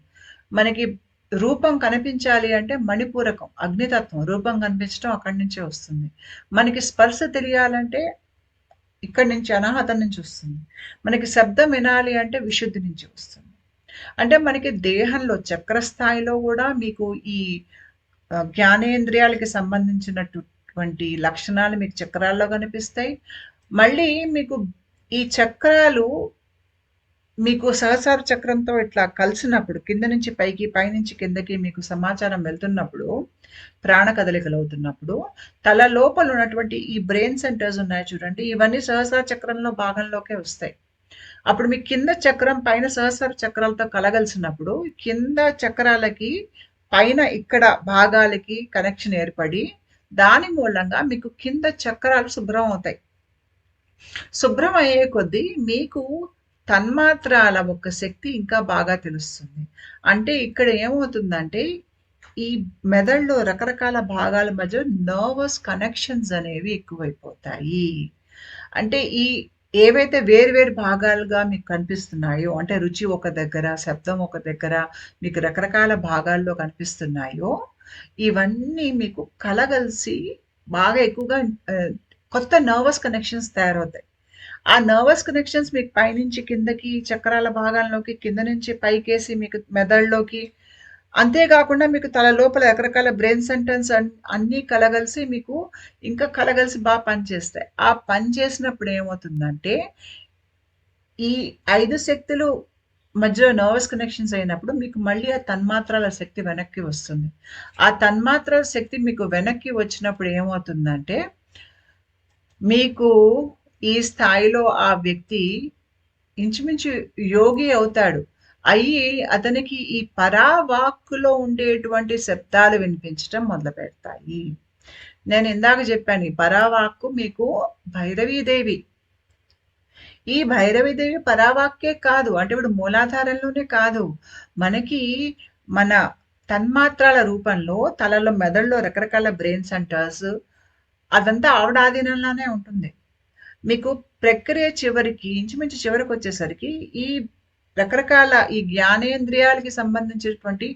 మనకి రూపం కనిపించాలి అంటే మణిపూరకం, అగ్నితత్వం రూపం కనిపించడం అక్కడి నుంచే వస్తుంది. మనకి స్పర్శ తెలియాలంటే ఇక్కడి నుంచి అనాహతం నుంచి వస్తుంది. మనకి శబ్దం వినాలి అంటే విశుద్ధి నుంచి వస్తుంది. అంటే మనకి దేహంలో చక్ర స్థాయిలో కూడా మీకు ఈ జ్ఞానేంద్రియాలకి సంబంధించినటువంటి లక్షణాలు మీకు చక్రాల్లో కనిపిస్తాయి. మళ్ళీ మీకు ఈ చక్రాలు మీకు సహస్రార చక్రంతో ఇట్లా కలిసినప్పుడు కింద నుంచి పైకి, పైనుంచి కిందకి మీకు సమాచారం వెళ్తున్నప్పుడు, ప్రాణ కదలికలు అవుతున్నప్పుడు, తల లోపల ఉన్నటువంటి ఈ బ్రెయిన్ సెంటర్స్ ఉన్నాయి చూడండి, ఇవన్నీ సహస్రార చక్రంలో భాగంలోకే వస్తాయి. అప్పుడు మీ కింద చక్రం పైన సహస్రార చక్రాలతో కలగలిసినప్పుడు, కింద చక్రాలకి పైన ఇక్కడ భాగాలకి కనెక్షన్ ఏర్పడి, దాని మూలంగా మీకు కింద చక్రాలు శుభ్రం అవుతాయి. శుభ్రం అయ్యే కొద్దీ మీకు తన్మాత్రాల ఒక శక్తి ఇంకా బాగా తెలుస్తుంది. అంటే ఇక్కడ ఏమవుతుందంటే, ఈ మెదడులో రకరకాల భాగాల మధ్య నర్వస్ కనెక్షన్స్ అనేవి ఎక్కువైపోతాయి. అంటే ఏవైతే వేరు వేరు భాగాలుగా మీకు కనిపిస్తున్నాయో, అంటే రుచి ఒక దగ్గర, శబ్దం ఒక దగ్గర, మీకు రకరకాల భాగాల్లో కనిపిస్తున్నాయో, ఇవన్నీ మీకు కలగలిసి బాగా ఎక్కువగా కొత్త నర్వస్ కనెక్షన్స్ తయారవుతాయి. ఆ నర్వస్ కనెక్షన్స్ మీకు పైనుంచి కిందకి చక్రాల భాగాల్లోకి, కింద నుంచి పైకేసి మీకు మెదడులోకి, అంతేకాకుండా మీకు తల లోపల రకరకాల బ్రెయిన్ సెంటర్స్ అన్నీ కలగలిసి మీకు ఇంకా కలగలిసి పనిచేస్తాయి. ఆ పని చేసినప్పుడు ఏమవుతుందంటే, ఈ 5 శక్తులు మధ్యలో నర్వస్ కనెక్షన్స్ అయినప్పుడు మీకు మళ్ళీ ఆ తన్మాత్రల శక్తి వెనక్కి వస్తుంది. ఆ తన్మాత్రల శక్తి మీకు వెనక్కి వచ్చినప్పుడు ఏమవుతుందంటే, మీకు ఈ స్థాయిలో ఆ వ్యక్తి ఇంచుమించు యోగి అవుతాడు. అయ్యి అతనికి ఈ పరావాక్కులో ఉండేటువంటి శబ్దాలు వినిపించటం మొదలుపెడతాయి. నేను ఇందాక చెప్పాను. ఈ పరావాక్కు మీకు భైరవీదేవి. ఈ భైరవీదేవి పరావాక్కే కాదు. అంటే ఇప్పుడు మూలాధారంలోనే కాదు. మనకి మన తన్మాత్రాల రూపంలో తలలో మెదడులో రకరకాల బ్రెయిన్ సెంటర్స్ అదంతా ఆవిడ ఆధీనంలోనే ఉంటుంది. మీకు ప్రక్రియ చివరికి ఇంచుమించు చివరకొచ్చేసరికి ఈ రకరకాల ఈ జ్ఞానేంద్రియాలకి సంబంధించినటువంటి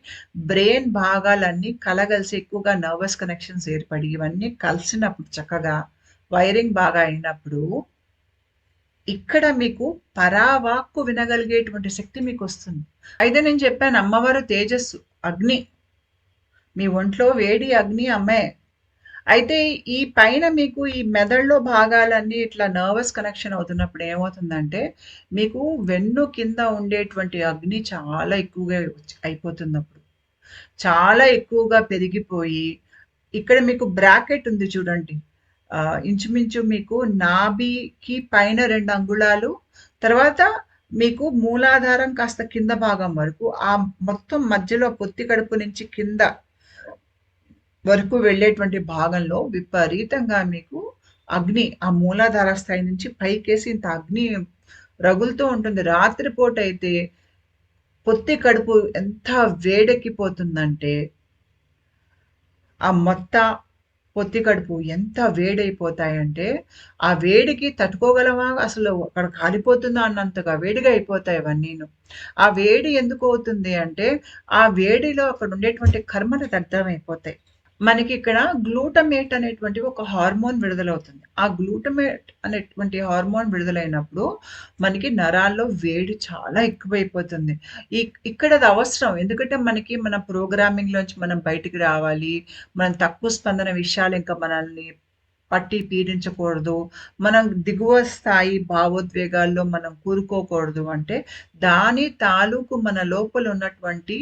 బ్రెయిన్ భాగాలన్నీ కలగలిసి ఎక్కువగా నర్వస్ కనెక్షన్స్ ఏర్పడి ఇవన్నీ కలిసినప్పుడు చక్కగా వైరింగ్ బాగా అయినప్పుడు ఇక్కడ మీకు పరావాక్కు వినగలిగేటువంటి శక్తి మీకొస్తుంది. అయితే నేను చెప్పాను అమ్మవారు తేజస్సు, అగ్ని. మీ ఒంట్లో వేడి అగ్ని అమ్మే. అయితే ఈ పైన మీకు ఈ మెదడులో భాగాలన్నీ ఇట్లా నర్వస్ కనెక్షన్ అవుతున్నప్పుడు ఏమవుతుందంటే, మీకు వెన్ను కింద ఉండేటువంటి అగ్ని చాలా ఎక్కువగా అయిపోతుందప్పుడు. చాలా ఎక్కువగా పెరిగిపోయి, ఇక్కడ మీకు బ్రాకెట్ ఉంది చూడండి. ఇంచుమించు మీకు నాభికి పైన 2 అంగుళాలు, తర్వాత మీకు మూలాధారం కాస్త కింద భాగం వరకు, ఆ మొత్తం మధ్యలో పొత్తి కడుపు నుంచి కింద వరకు వెళ్ళేటువంటి భాగంలో విపరీతంగా మీకు అగ్ని ఆ మూలాధార స్థాయి నుంచి పైకేసి ఇంత అగ్ని రగులుతూ ఉంటుంది. రాత్రిపూట అయితే పొత్తి కడుపు ఎంత వేడెక్కిపోతుందంటే, ఆ పొత్తి కడుపు ఎంత వేడైపోతాయంటే, ఆ వేడికి తట్టుకోగలమా? అసలు అక్కడ కాలిపోతుందా అన్నంతగా వేడిగా అయిపోతాయి అవన్నీను. ఆ వేడి ఎందుకు అవుతుంది అంటే, ఆ వేడిలో అక్కడ ఉండేటువంటి కర్మలు దగ్ధమైపోతాయి. మనకి ఇక్కడ గ్లూటమేట్ అనేటువంటి ఒక హార్మోన్ విడుదలవుతుంది. ఆ గ్లూటమేట్ అనేటువంటి హార్మోన్ విడుదలైనప్పుడు మనకి నరాల్లో వేడి చాలా ఎక్కువైపోతుంది. ఇక్కడ అది అవసరం. ఎందుకంటే మనకి మన ప్రోగ్రామింగ్‌లోంచి మనం బయటికి రావాలి. మనం తక్కువ స్పందన విషయాలు ఇంకా మనల్ని పట్టి పీడించకూడదు. మనం దిగువ స్థాయి భావోద్వేగాల్లో మనం కూరుకోకూడదు అంటే దాని తాలూకు మన లోపల ఉన్నటువంటి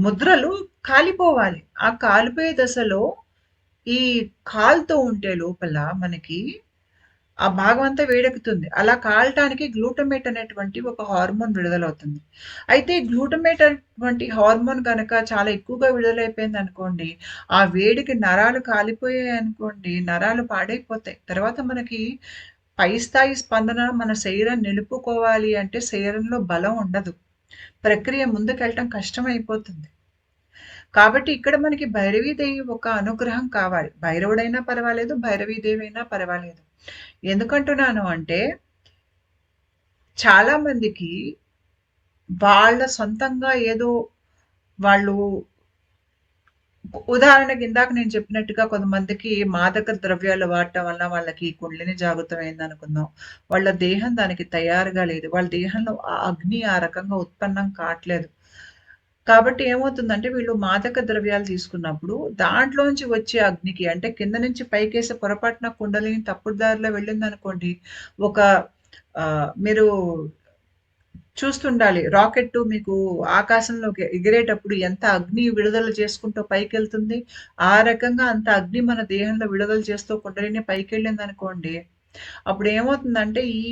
ముద్రలు కాలిపోవాలి. ఆ కాలిపోయే దశలో ఈ కాలుతూ ఉంటే లోపల మనకి ఆ భాగం అంతా వేడెక్కుతుంది. అలా కాలటానికి గ్లూటమేట్ అనేటువంటి ఒక హార్మోన్ విడుదలవుతుంది. అయితే గ్లూటమేట్ అనేటువంటి హార్మోన్ గనక చాలా ఎక్కువగా విడుదలైపోయిందనుకోండి, ఆ వేడికి నరాలు కాలిపోయాయనుకోండి, నరాలు పాడైపోతాయి. తర్వాత మనకి పై స్థాయి స్పందన మన శరీరాన్ని నిలుపుకోవాలి అంటే శరీరంలో బలం ఉండదు. ప్రక్రియ ముందుకెళ్ళటం కష్టమైపోతుంది. కాబట్టి ఇక్కడ మనకి భైరవీదేవి ఒక అనుగ్రహం కావాలి. భైరవుడైనా పర్వాలేదు, భైరవీదేవి అయినా పర్వాలేదు. ఎందుకంటున్నాను అంటే, చాలా మందికి వాళ్ళ సొంతంగా ఏదో వాళ్ళు ఉదాహరణకి ఇందాక నేను చెప్పినట్టుగా కొంతమందికి మాదక ద్రవ్యాలు వాడటం వల్ల వాళ్ళకి కుండలిని జాగృతమైందనుకుందాం. వాళ్ళ దేహం దానికి తయారుగా లేదు. వాళ్ళ దేహంలో ఆ అగ్ని ఆ రకంగా ఉత్పన్నం కాట్లేదు. కాబట్టి ఏమవుతుందంటే వీళ్ళు మాదక ద్రవ్యాలు తీసుకున్నప్పుడు దాంట్లోంచి వచ్చే అగ్నికి అంటే కింద నుంచి పైకేసి పొరపాటున కుండలిని తప్పుడు దారిలో వెళ్ళిందనుకోండి. ఒక మీరు చూస్తుండాలి. రాకెట్టు మీకు ఆకాశంలోకి ఎగిరేటప్పుడు ఎంత అగ్ని విడుదల చేసుకుంటూ పైకెళ్తుంది. ఆ రకంగా అంత అగ్ని మన దేహంలో విడుదల చేస్తూ కుండలిని పైకెళ్ళిందనుకోండి. అప్పుడేమవుతుందంటే ఈ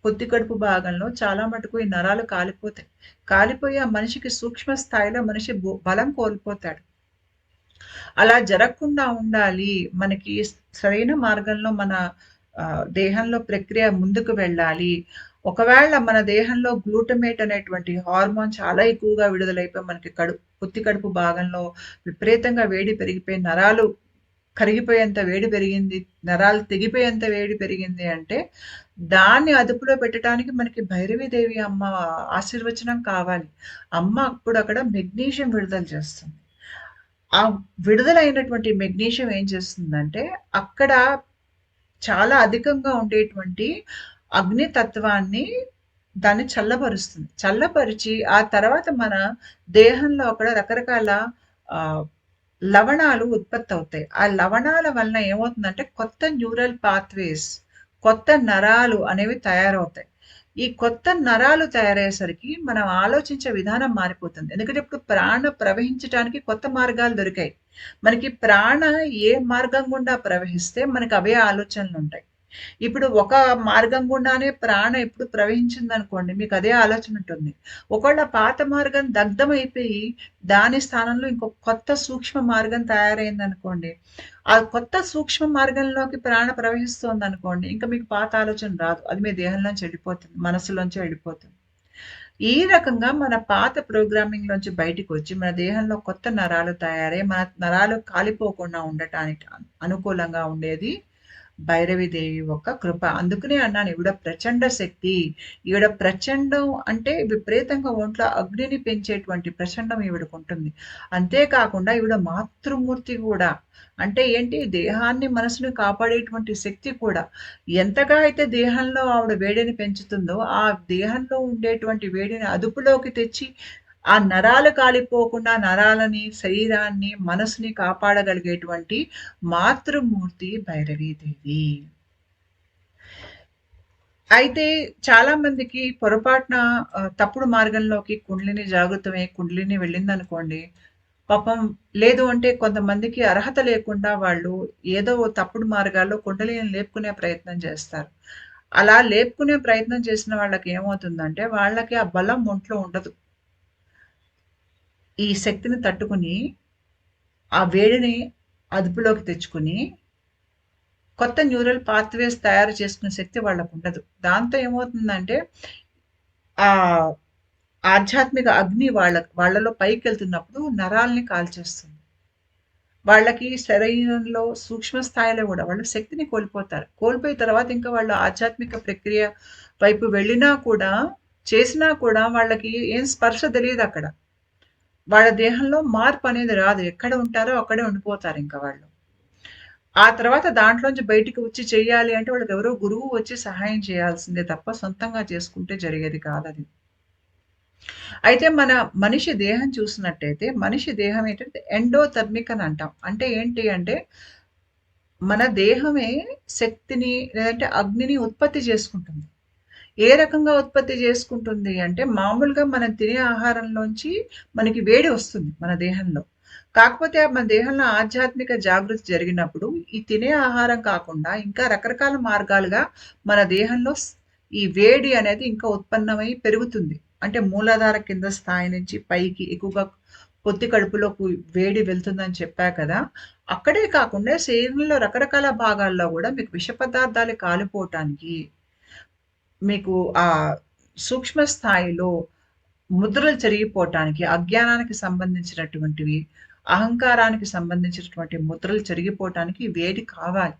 పొత్తి కడుపు భాగంలో చాలా మటుకు ఈ నరాలు కాలిపోతాయి. కాలిపోయి ఆ మనిషికి సూక్ష్మ స్థాయిలో మనిషి బలం కోల్పోతాడు. అలా జరగకుండా ఉండాలి. మనకి సరైన మార్గంలో మన దేహంలో ప్రక్రియ ముందుకు వెళ్ళాలి. ఒకవేళ మన దేహంలో గ్లూటమేట్ అనేటువంటి హార్మోన్ చాలా ఎక్కువగా విడుదలైపోయి మనకి పొత్తి కడుపు భాగంలో విపరీతంగా వేడి పెరిగిపోయి నరాలు కరిగిపోయేంత వేడి పెరిగింది. నరాలు తెగిపోయేంత వేడి పెరిగింది అంటే, దాన్ని అదుపులో పెట్టడానికి మనకి భైరవీదేవి అమ్మ ఆశీర్వచనం కావాలి. అమ్మ అప్పుడు అక్కడ మెగ్నీషియం విడుదల చేస్తుంది. ఆ విడుదలైనటువంటి మెగ్నీషియం ఏం చేస్తుందంటే, అక్కడ చాలా అధికంగా ఉండేటువంటి అగ్ని తత్వాన్ని దాన్ని చల్లబరుస్తుంది. చల్లపరిచి ఆ తర్వాత మన దేహంలో అక్కడ రకరకాల లవణాలు ఉత్పత్తవుతాయి. ఆ లవణాల వలన ఏమవుతుందంటే కొత్త న్యూరల్ పాత్‌వేస్, కొత్త నరాలు అనేవి తయారవుతాయి. ఈ కొత్త నరాలు తయారయ్యేసరికి మనం ఆలోచించే విధానం మారిపోతుంది. ఎందుకంటే ఇప్పుడు ప్రాణ ప్రవహించటానికి కొత్త మార్గాలు దొరికాయి. మనకి ప్రాణ ఏ మార్గం గుండా ప్రవహిస్తే మనకు అవే ఆలోచనలుంటాయి. ఇప్పుడు ఒక మార్గం గుండానే ప్రాణం ఎప్పుడు ప్రవహించిందనుకోండి, మీకదే ఆలోచన ఉంటుంది. ఒకవేళ పాత మార్గం దగ్ధమైపోయి, దాని స్థానంలో ఇంకో కొత్త సూక్ష్మ మార్గం తయారైందనుకోండి, ఆ కొత్త సూక్ష్మ మార్గంలోకి ప్రాణ ప్రవహిస్తోందనుకోండి, ఇంక మీకు పాత ఆలోచన రాదు. అది మీ దేహంలోంచి వెళ్ళిపోతుంది. మనసులోంచి వెళ్ళిపోతుంది. ఈ రకంగా మన పాత ప్రోగ్రామింగ్‌లోంచి బయటికొచ్చి, మన దేహంలో కొత్త నరాలు తయారై, మన నరాలు కాలిపోకుండా ఉండటానికి అనుకూలంగా ఉండేది భైరవిదేవి యొక్క కృప. అందుకనే అన్నాను ఈవిడ ప్రచండ శక్తి. ఈవిడ ప్రచండం అంటే విపరీతంగా ఒంట్లో అగ్నిని పెంచేటువంటి ప్రచండం ఈవిడకుంటుంది. అంతే కాకుండా ఈవిడ మాతృమూర్తి గూడా. అంటే ఏంటి దేహాన్ని, మనసుని కాపాడేటువంటి శక్తి కూడా. ఎంతగా అయితే దేహంలో ఆవిడ వేడిని పెంచుతుందో, ఆ దేహంలో ఉండేటువంటి వేడిని అదుపులోకి తెచ్చి, ఆ నరాలు కాలిపోకుండా నరాలని, శరీరాన్ని, మనసుని కాపాడగలిగేటువంటి మాతృమూర్తి భైరవీదేవి. అయితే చాలా మందికి పొరపాటున తప్పుడు మార్గంలోకి కుండలిని జాగృతమై కుండలిని వెళ్ళిందనుకోండి. పాపం లేదు అంటే కొంతమందికి అర్హత లేకుండా వాళ్ళు ఏదో ఓ తప్పుడు మార్గాల్లో కుండలిని లేపుకునే ప్రయత్నం చేస్తారు. అలా లేపుకునే ప్రయత్నం చేసిన వాళ్ళకి ఏమవుతుందంటే, వాళ్ళకి ఆ బలం ఒంట్లో ఉండదు. ఈ శక్తిని తట్టుకుని, ఆ వేడిని అదుపులోకి తెచ్చుకొని, కొత్త న్యూరల్ పాత్‌వేస్ తయారు చేసుకునే శక్తి వాళ్ళకుండదు. దాంతో ఏమవుతుందంటే, ఆహ్, ఆధ్యాత్మిక అగ్ని వాళ్ళలో పైకెళ్తున్నప్పుడు నరాల్ని కాల్చేస్తుంది. వాళ్ళకి శరీరంలో సూక్ష్మ స్థాయిలో గూడా వాళ్ళు శక్తిని కోల్పోతారు. కోల్పోయిన తర్వాత ఇంకా వాళ్ళు ఆధ్యాత్మిక ప్రక్రియ వైపు వెళ్ళినా కూడా, చేసినా కూడా వాళ్ళకి ఏం స్పర్శ తెలీదక్కడ. వాళ్ళ దేహంలో మార్పనేది రాదు. ఎక్కడ ఉంటారో అక్కడే ఉండిపోతారింక వాళ్ళు. ఆ తర్వాత దాంట్లోంచి బయటికి వచ్చి చెయ్యాలి అంటే వాళ్ళకెవరో గురువు వచ్చి సహాయం చేయాల్సిందే తప్ప సొంతంగా చేసుకుంటే జరిగేది కాదది. అయితే మన మనిషి దేహం చూసినట్టయితే, మనిషి దేహం ఏంటంటే ఎండోథెర్మిక్ అని అంటాం. అంటే ఏంటి అంటే, మన దేహమే శక్తిని లేదంటే అగ్నిని ఉత్పత్తి చేసుకుంటుంది. ఏ రకంగా ఉత్పత్తి చేసుకుంటుంది అంటే, మామూలుగా మనం తినే ఆహారంలోంచి మనకి వేడి వస్తుంది మన దేహంలో. కాకపోతే మన దేహంలో ఆధ్యాత్మిక జాగృతి జరిగినప్పుడు, ఈ తినే ఆహారం కాకుండా ఇంకా రకరకాల మార్గాలుగా మన దేహంలో ఈ వేడి అనేది ఇంకా ఉత్పన్నమై పెరుగుతుంది. అంటే మూలాధార కింద స్థాయి నుంచి పైకి ఎక్కువగా పొత్తి కడుపులోకి వేడి వెళ్తుందని చెప్పా కదా! అక్కడే కాకుండా శరీరంలో రకరకాల భాగాల్లో గూడా మీకు విష పదార్థాలు కాలిపోవటానికి మీకు సూక్ష్మ స్థాయిలో ముద్రలు చెరిగిపోవటానికి, అజ్ఞానానికి సంబంధించినటువంటివి, అహంకారానికి సంబంధించినటువంటి ముద్రలు చెరిగిపోవటానికి వేడి కావాలి.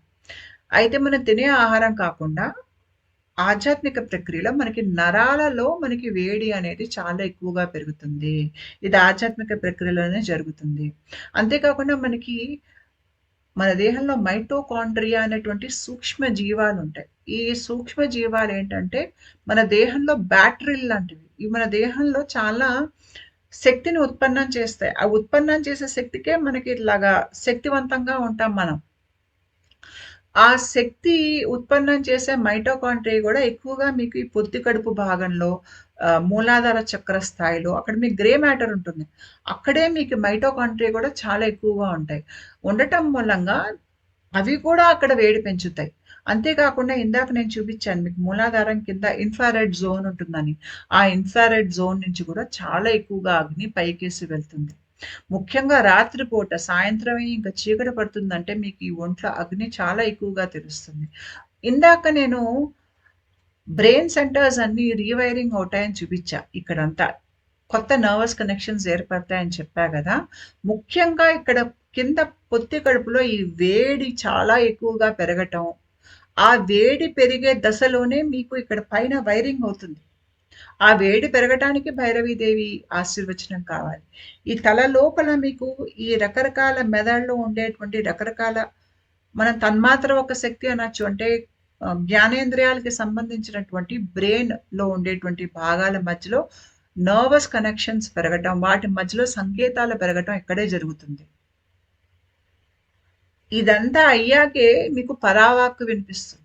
అయితే మనం తినే ఆహారం కాకుండా, ఆధ్యాత్మిక ప్రక్రియలో మనకి నరాలలో మనకి వేడి అనేది చాలా ఎక్కువగా పెరుగుతుంది. ఇది ఆధ్యాత్మిక ప్రక్రియలోనే జరుగుతుంది. అంతే కాకుండా మనకి మన దేహంలో మైటోకాండ్రియా అనేటువంటి సూక్ష్మ జీవాలుంటాయి. ఈ సూక్ష్మ జీవాలేంటంటే, మన దేహంలో బ్యాటరీలు లాంటివి. ఇవి మన దేహంలో చాలా శక్తిని ఉత్పన్నం చేస్తాయి. ఆ ఉత్పన్నం చేసే శక్తికే మనకి ఇట్లాగా శక్తివంతంగా ఉంటాం మనం. ఆ శక్తి ఉత్పన్నం చేసే మైటోకాండ్రియా గూడా ఎక్కువగా మీకు ఈ పొత్తి కడుపు భాగంలో మూలాధార చక్ర స్థాయిలో అక్కడ మీకు గ్రే మ్యాటర్ ఉంటుంది. అక్కడే మీకు మైటోకాండ్రియా గూడా చాలా ఎక్కువగా ఉంటాయి. ఉండటం మూలంగా అవి కూడా అక్కడ వేడి పెంచుతాయి. అంతే కాకుండా ఇందాక నేను చూపిచ్చాను మీకు మూలాధారం కింద ఇన్‌ఫ్రారెడ్ జోన్ ఉంటుందని. ఆ ఇన్‌ఫ్రారెడ్ జోన్ నుంచి కూడా చాలా ఎక్కువగా అగ్ని పైకేసి వెళ్తుంది. ముఖ్యంగా రాత్రి పూట సాయంత్రమే ఇంక చీకటి పడుతుందంటే మీకు ఈ ఒంట్లో అగ్ని చాలా ఎక్కువగా తెలుస్తుంది. ఇందాక నేను బ్రెయిన్ సెంటర్స్ అన్నీ రీవైరింగ్ అవుతాయని చూపిచ్చా ఇక్కడంతా. కొత్త నర్వస్ కనెక్షన్స్ ఏర్పడతాయని చెప్పా గదా! ముఖ్యంగా ఇక్కడ కింద పొత్తి కడుపులో ఈ వేడి చాలా ఎక్కువగా పెరగటం, ఆ వేడి పెరిగే దశలోనే మీకు ఇక్కడ పైన వైరింగ్ అవుతుంది. ఆ వేడి పెరగటానికి భైరవీదేవి ఆశీర్వచనం కావాలి. ఈ తల లోపల మీకు ఈ రకరకాల మెదడులో ఉండేటువంటి రకరకాల మనం తన్మాత్ర ఒక శక్తి అనొచ్చు. అంటే జ్ఞానేంద్రియాలకి సంబంధించినటువంటి బ్రెయిన్‌లో ఉండేటువంటి భాగాల మధ్యలో నర్వస్ కనెక్షన్స్ పెరగటం, వాటి మధ్యలో సంకేతాలు పెరగటం ఇక్కడే జరుగుతుంది. ఇదంతా అయ్యాకే మీకు పరావాక్కు వినిపిస్తుంది.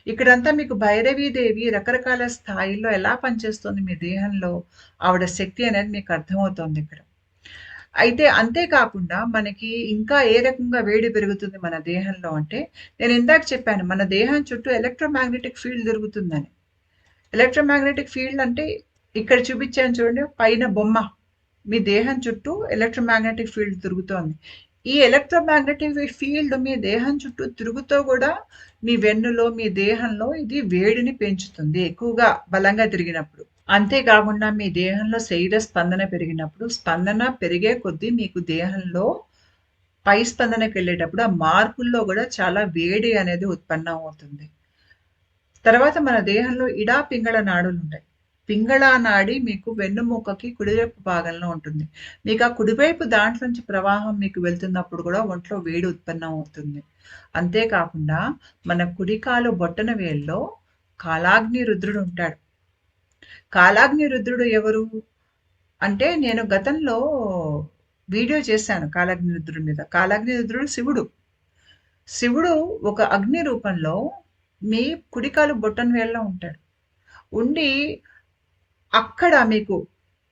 ఇక్కడంతా మీకు భైరవీదేవి రకరకాల స్థాయిల్లో ఎలా పనిచేస్తుంది మీ దేహంలో, ఆవిడ శక్తి అనేది మీకు అర్థమవుతోందిక్కడ. అయితే అంతే కాకుండా మనకి ఇంకా ఏ రకంగా వేడి పెరుగుతుంది మన దేహంలో అంటే, నేను ఇందాక చెప్పాను మన దేహం చుట్టూ ఎలక్ట్రోమాగ్నెటిక్ ఫీల్డ్ తిరుగుతుందని. ఎలక్ట్రోమాగ్నెటిక్ ఫీల్డ్ అంటే ఇక్కడ చూపించాను చూడండి పైన బొమ్మ. మీ దేహం చుట్టూ ఎలక్ట్రోమాగ్నెటిక్ ఫీల్డ్ తిరుగుతోంది. ఈ ఎలక్ట్రోమాగ్నెటిక్ ఫీల్డ్ మీ దేహం చుట్టూ తిరుగుతూ కూడా మీ వెన్నులో, మీ దేహంలో ఇది వేడిని పెంచుతుంది ఎక్కువగా బలంగా తిరిగినప్పుడు. అంతేకాకుండా మీ దేహంలో శరీర స్పందన పెరిగినప్పుడు, స్పందన పెరిగే కొద్దీ మీకు దేహంలో పై స్పందనకి వెళ్ళేటప్పుడు ఆ మార్పుల్లో కూడా చాలా వేడి అనేది ఉత్పన్నం అవుతుంది. తర్వాత మన దేహంలో ఇడా పింగళ నాడులు ఉంటాయి. పింగళ నాడి మీకు వెన్నుముక్కకి కుడివైపు భాగంలో ఉంటుంది. మీకు ఆ కుడివైపు దాంట్లోంచి ప్రవాహం మీకు వెళ్తున్నప్పుడు కూడా ఒంట్లో వేడి ఉత్పన్నం అవుతుంది. అంతేకాకుండా మన కుడికాలు బొట్టన వేల్లో కాలాగ్ని రుద్రుడు ఉంటాడు. కాలాగ్ని రుద్రుడు ఎవరు అంటే నేను గతంలో వీడియో చేశాను కాలాగ్ని రుద్రుడి మీద. కాలాగ్ని రుద్రుడు శివుడు. శివుడు ఒక అగ్ని రూపంలో మీ కుడికాలు బొట్టన వేల్లో ఉంటాడు. ఉండి అక్కడ మీకు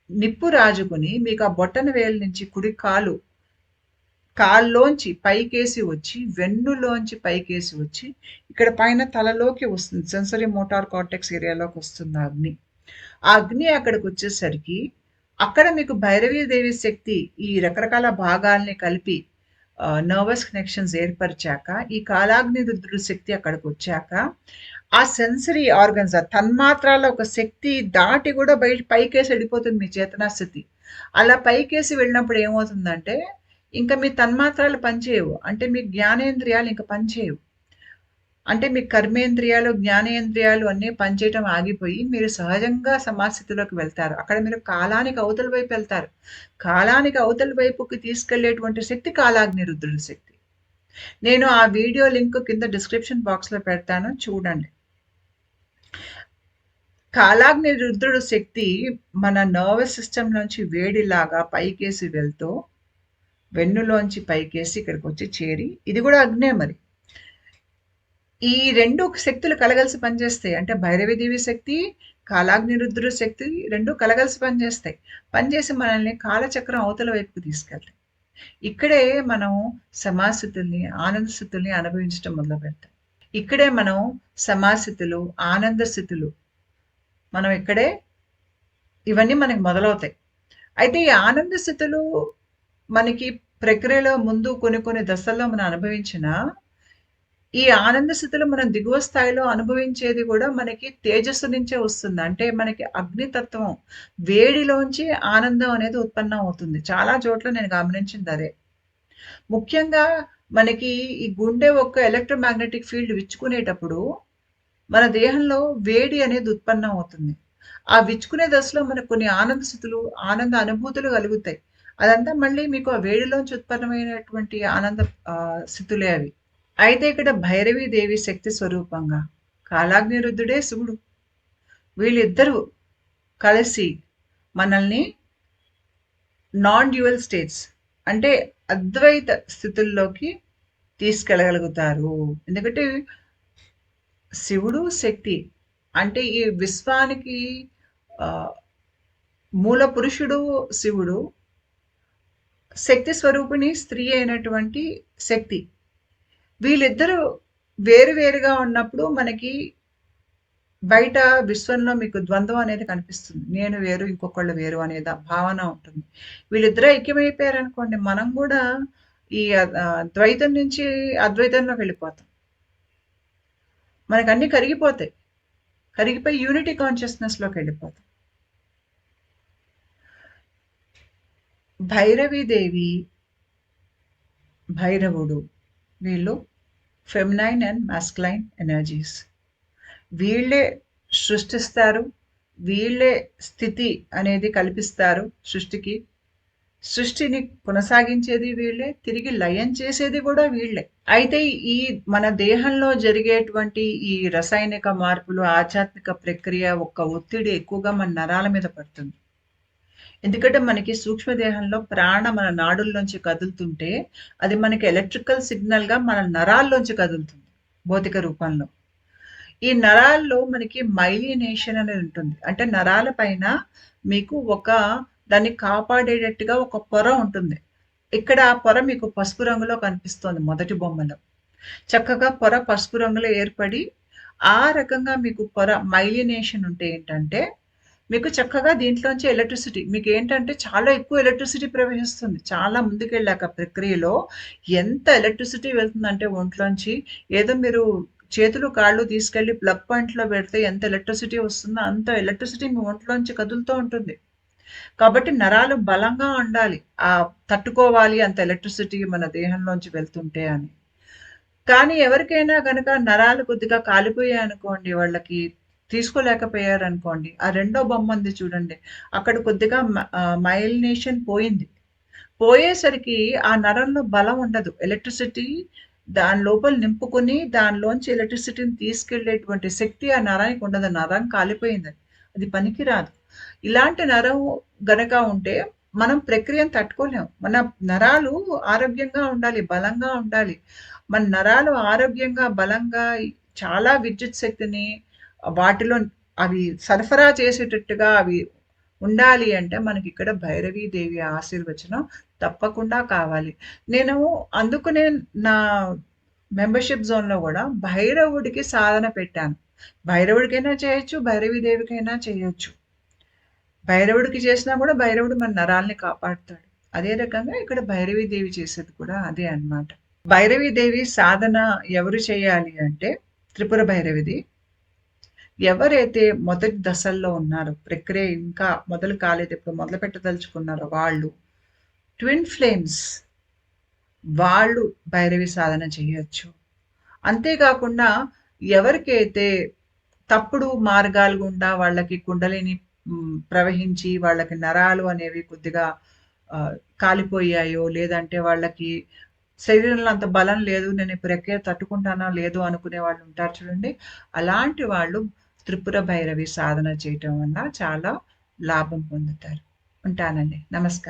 నిప్పు రాజుకుని మీకు ఆ బొట్టన వేలు నుంచి కుడి కాల్లోంచి పైకేసి వచ్చి వెన్నులోంచి పైకేసి వచ్చి ఇక్కడ పైన తలలోకి వస్తుంది. సెన్సరీ మోటార్ కార్టెక్స్ ఏరియాలోకి వస్తుంది ఆ అగ్ని. ఆ అగ్ని అక్కడికి వచ్చేసరికి అక్కడ మీకు భైరవీదేవి శక్తి ఈ రకరకాల భాగాల్ని కలిపి నర్వస్ కనెక్షన్స్ ఏర్పరిచాక ఈ కాలాగ్ని రుద్రుడి శక్తి అక్కడికి వచ్చాక ఆ సెన్సరీ ఆర్గన్స్ ఆ తన్మాత్రాల ఒక శక్తి దాటి కూడా పైకేసి వెళ్ళిపోతుంది మీ చేతనా స్థితి. అలా పైకేసి వెళ్ళినప్పుడు ఏమవుతుందంటే ఇంకా మీ తన్మాత్రాలు పనిచేయవు. అంటే మీ జ్ఞానేంద్రియాలు ఇంకా పనిచేయవు. అంటే మీ కర్మేంద్రియాలు, జ్ఞానేంద్రియాలు అన్నీ పనిచేయటం ఆగిపోయి మీరు సహజంగా సమాస్థితిలోకి వెళ్తారు. అక్కడ మీరు కాలానికి అవతల వైపు వెళ్తారు. కాలానికి అవతల వైపుకి తీసుకెళ్లేటువంటి శక్తి కాలాగ్ని రుద్రుడి శక్తి. నేను ఆ వీడియో లింక్ కింద డిస్క్రిప్షన్ బాక్స్లో పెడతాను, చూడండి. కాలాగ్ని రుద్రుడు శక్తి మన నర్వస్ సిస్టమ్ నుంచి వేడిలాగా పైకేసి వెళ్తూ వెన్నులోంచి పైకేసి ఇక్కడికి వచ్చి చేరి, ఇది కూడా అగ్నే మరి. ఈ రెండు శక్తులు కలగలిసి పనిచేస్తాయి. అంటే భైరవీదేవి శక్తి, కాలాగ్ని రుద్రుడి శక్తి రెండు కలగలిసి పనిచేస్తాయి. పనిచేసి మనల్ని కాలచక్రం అవతల వైపుకి తీసుకెళ్తాయి. ఇక్కడే మనం సమాస్థితుల్ని, ఆనంద స్థితుల్ని అనుభవించడం మొదలు పెడతాం. ఇక్కడే మనం సమాస్థితులు, ఆనంద స్థితులు మనం ఇక్కడే ఇవన్నీ మనకి మొదలవుతాయి. అయితే ఈ ఆనంద స్థితులు మనకి ప్రక్రియలో ముందు కొన్ని దశల్లో మనం అనుభవించిన ఈ ఆనంద స్థితిలో మనం దిగువ స్థాయిలో అనుభవించేది కూడా మనకి తేజస్సు నుంచే వస్తుంది. అంటే మనకి అగ్నితత్వం వేడిలోంచి ఆనందం అనేది ఉత్పన్నం అవుతుంది. చాలా చోట్ల నేను గమనించింది అదే. ముఖ్యంగా మనకి ఈ గుండె ఒక ఎలక్ట్రోమాగ్నెటిక్ ఫీల్డ్ విచ్చుకునేటప్పుడు మన దేహంలో వేడి అనేది ఉత్పన్నం అవుతుంది. ఆ విచ్చుకునే దశలో మనకు కొన్ని ఆనంద స్థితులు, ఆనంద అనుభూతులు కలుగుతాయి. అదంతా మళ్ళీ మీకు ఆ వేడిలోంచి ఉత్పన్నమైనటువంటి ఆనంద స్థితులే అవి. అయితే ఇక్కడ భైరవీదేవి శక్తి స్వరూపంగా కాలాగ్ని రుద్రుడే శివుడు. వీళ్ళిద్దరూ కలిసి మనల్ని నాన్ డ్యూయల్ స్టేట్స్ అంటే అద్వైత స్థితుల్లోకి తీసుకెళ్ళగలుగుతారు. ఎందుకంటే శివుడు శక్తి అంటే ఈ విశ్వానికి మూల పురుషుడు శివుడు, శక్తి స్వరూపిణి స్త్రీ అయినటువంటి శక్తి. వీళ్ళిద్దరూ వేరువేరుగా ఉన్నప్పుడు మనకి బయట విశ్వంలో మీకు ద్వంద్వం అనేది కనిపిస్తుంది. నేను వేరు, ఇంకొకళ్ళు వేరు అనేది భావన ఉంటుంది. వీళ్ళిద్దరూ ఐక్యమైపోయారనుకోండి, మనం కూడా ఈ ద్వైతం నుంచి అద్వైతంలోకి వెళ్ళిపోతాం. మనకు అన్ని కరిగిపోతాయి. కరిగిపోయి యూనిటీ కాన్షియస్నెస్లోకి వెళ్ళిపోతాం. భైరవీదేవి, భైరవుడు వీళ్ళు ఫెమినైన్ అండ్ మాస్కులైన్ ఎనర్జీస్. వీళ్ళే సృష్టిస్తారు, వీళ్ళే స్థితి అనేది కల్పిస్తారు సృష్టికి. సృష్టిని కొనసాగించేది వీళ్ళే, తిరిగి లయం చేసేది కూడా వీళ్ళే. అయితే ఈ మన దేహంలో జరిగేటువంటి ఈ రసాయనిక మార్పులు, ఆధ్యాత్మిక ప్రక్రియ ఒక్క ఒత్తిడి ఎక్కువగా మన నరాల మీద పడుతుంది. ఎందుకంటే మనకి సూక్ష్మదేహంలో ప్రాణ మన నాడుల్లోంచి కదులుతుంటే అది మనకి ఎలక్ట్రికల్ సిగ్నల్గా మన నరాల్లోంచి కదులుతుంది భౌతిక రూపంలో. ఈ నరాల్లో మనకి మైలినేషన్ అనేది ఉంటుంది. అంటే నరాల పైన మీకు ఒక దాన్ని కాపాడేటట్టుగా ఒక పొర ఉంటుంది. ఇక్కడ ఆ పొర మీకు పసుపు రంగులో కనిపిస్తోంది మొదటి బొమ్మలో. చక్కగా పొర పసుపు రంగులో ఏర్పడి, ఆ రకంగా మీకు పొర మైలినేషన్ ఉంటే ఏంటంటే, మీకు చక్కగా దీంట్లోంచి ఎలక్ట్రిసిటీ మీకేంటంటే చాలా ఎక్కువ ఎలక్ట్రిసిటీ ప్రవహిస్తుంది. చాలా ముందుకెళ్ళాక ప్రక్రియలో ఎంత ఎలక్ట్రిసిటీ వెళ్తుందంటే ఒంట్లోంచి, ఏదో మీరు చేతులు, కాళ్ళు తీసుకెళ్ళి ప్లగ్ పాయింట్‌లో పెడితే ఎంత ఎలక్ట్రిసిటీ వస్తుందో అంత ఎలక్ట్రిసిటీ మీ ఒంట్లోంచి కదులుతూ ఉంటుంది. కాబట్టి నరాలు బలంగా ఉండాలి. తట్టుకోవాలి అంత ఎలక్ట్రిసిటీ మన దేహంలోంచి వెళ్తుంటే అని. కానీ ఎవరికైనా గనక నరాలు కొద్దిగా కాలిపోయాయనుకోండి, వాళ్ళకి తీసుకోలేకపోయారనుకోండి, ఆ రెండో బొమ్ముంది చూడండి. అక్కడ కొద్దిగా మైలినేషన్ పోయింది. పోయేసరికి ఆ నరంలో బలం ఉండదు. ఎలక్ట్రిసిటీ దాని లోపల నింపుకొని, దానిలోంచి ఎలక్ట్రిసిటీని తీసుకెళ్ళేటువంటి శక్తి ఆ నరానికి ఉండదు. నరం కాలిపోయిందని. అది పనికిరాదు. ఇలాంటి నరం గనక ఉంటే, మనం ప్రక్రియను తట్టుకోలేం. మన నరాలు ఆరోగ్యంగా ఉండాలి, బలంగా ఉండాలి. మన నరాలు ఆరోగ్యంగా, బలంగా చాలా విద్యుత్ శక్తిని వాటిలో అవి సరఫరా చేసేటట్టుగా అవి ఉండాలి అంటే మనకిక్కడ భైరవీదేవి ఆశీర్వచనం తప్పకుండా కావాలి. నేను అందుకనే నా మెంబర్‌షిప్ జోన్‌లో గూడా భైరవుడికి సాధన పెట్టాను. భైరవుడికైనా చేయొచ్చు, భైరవీదేవికైనా చేయొచ్చు. భైరవుడికి చేసినా గూడా భైరవుడు మన నరాల్ని కాపాడుతాడు. అదే రకంగా ఇక్కడ భైరవీదేవి చేసేది కూడా అదే అన్నమాట. భైరవీదేవి సాధన ఎవరు చేయాలి అంటే త్రిపుర భైరవిది. ఎవరైతే మొదటి దశల్లో ఉన్నారో, ప్రక్రియ ఇంకా మొదలు కాలేదు, ఇప్పుడు మొదలుపెట్టదలుచుకున్నారో వాళ్ళు, ట్విన్ ఫ్లేమ్స్ వాళ్ళు భైరవి సాధన చేయొచ్చు. అంతేకాకుండా ఎవరికైతే తప్పుడు మార్గాల గుండా వాళ్ళకి కుండలిని ప్రవహించి వాళ్ళకి నరాలు అనేవి కొద్దిగా కాలిపోయాయో, లేదంటే వాళ్ళకి శరీరంలో అంత బలం లేదు, నేను ఈ ప్రక్రియ తట్టుకుంటానో లేదో అనుకునే వాళ్ళు ఉంటారు చూడండి. అలాంటి వాళ్ళు త్రిపుర భైరవి సాధన చేయటం వల్ల చాలా లాభం పొందుతారు. ఉంటానండి. నమస్కారం.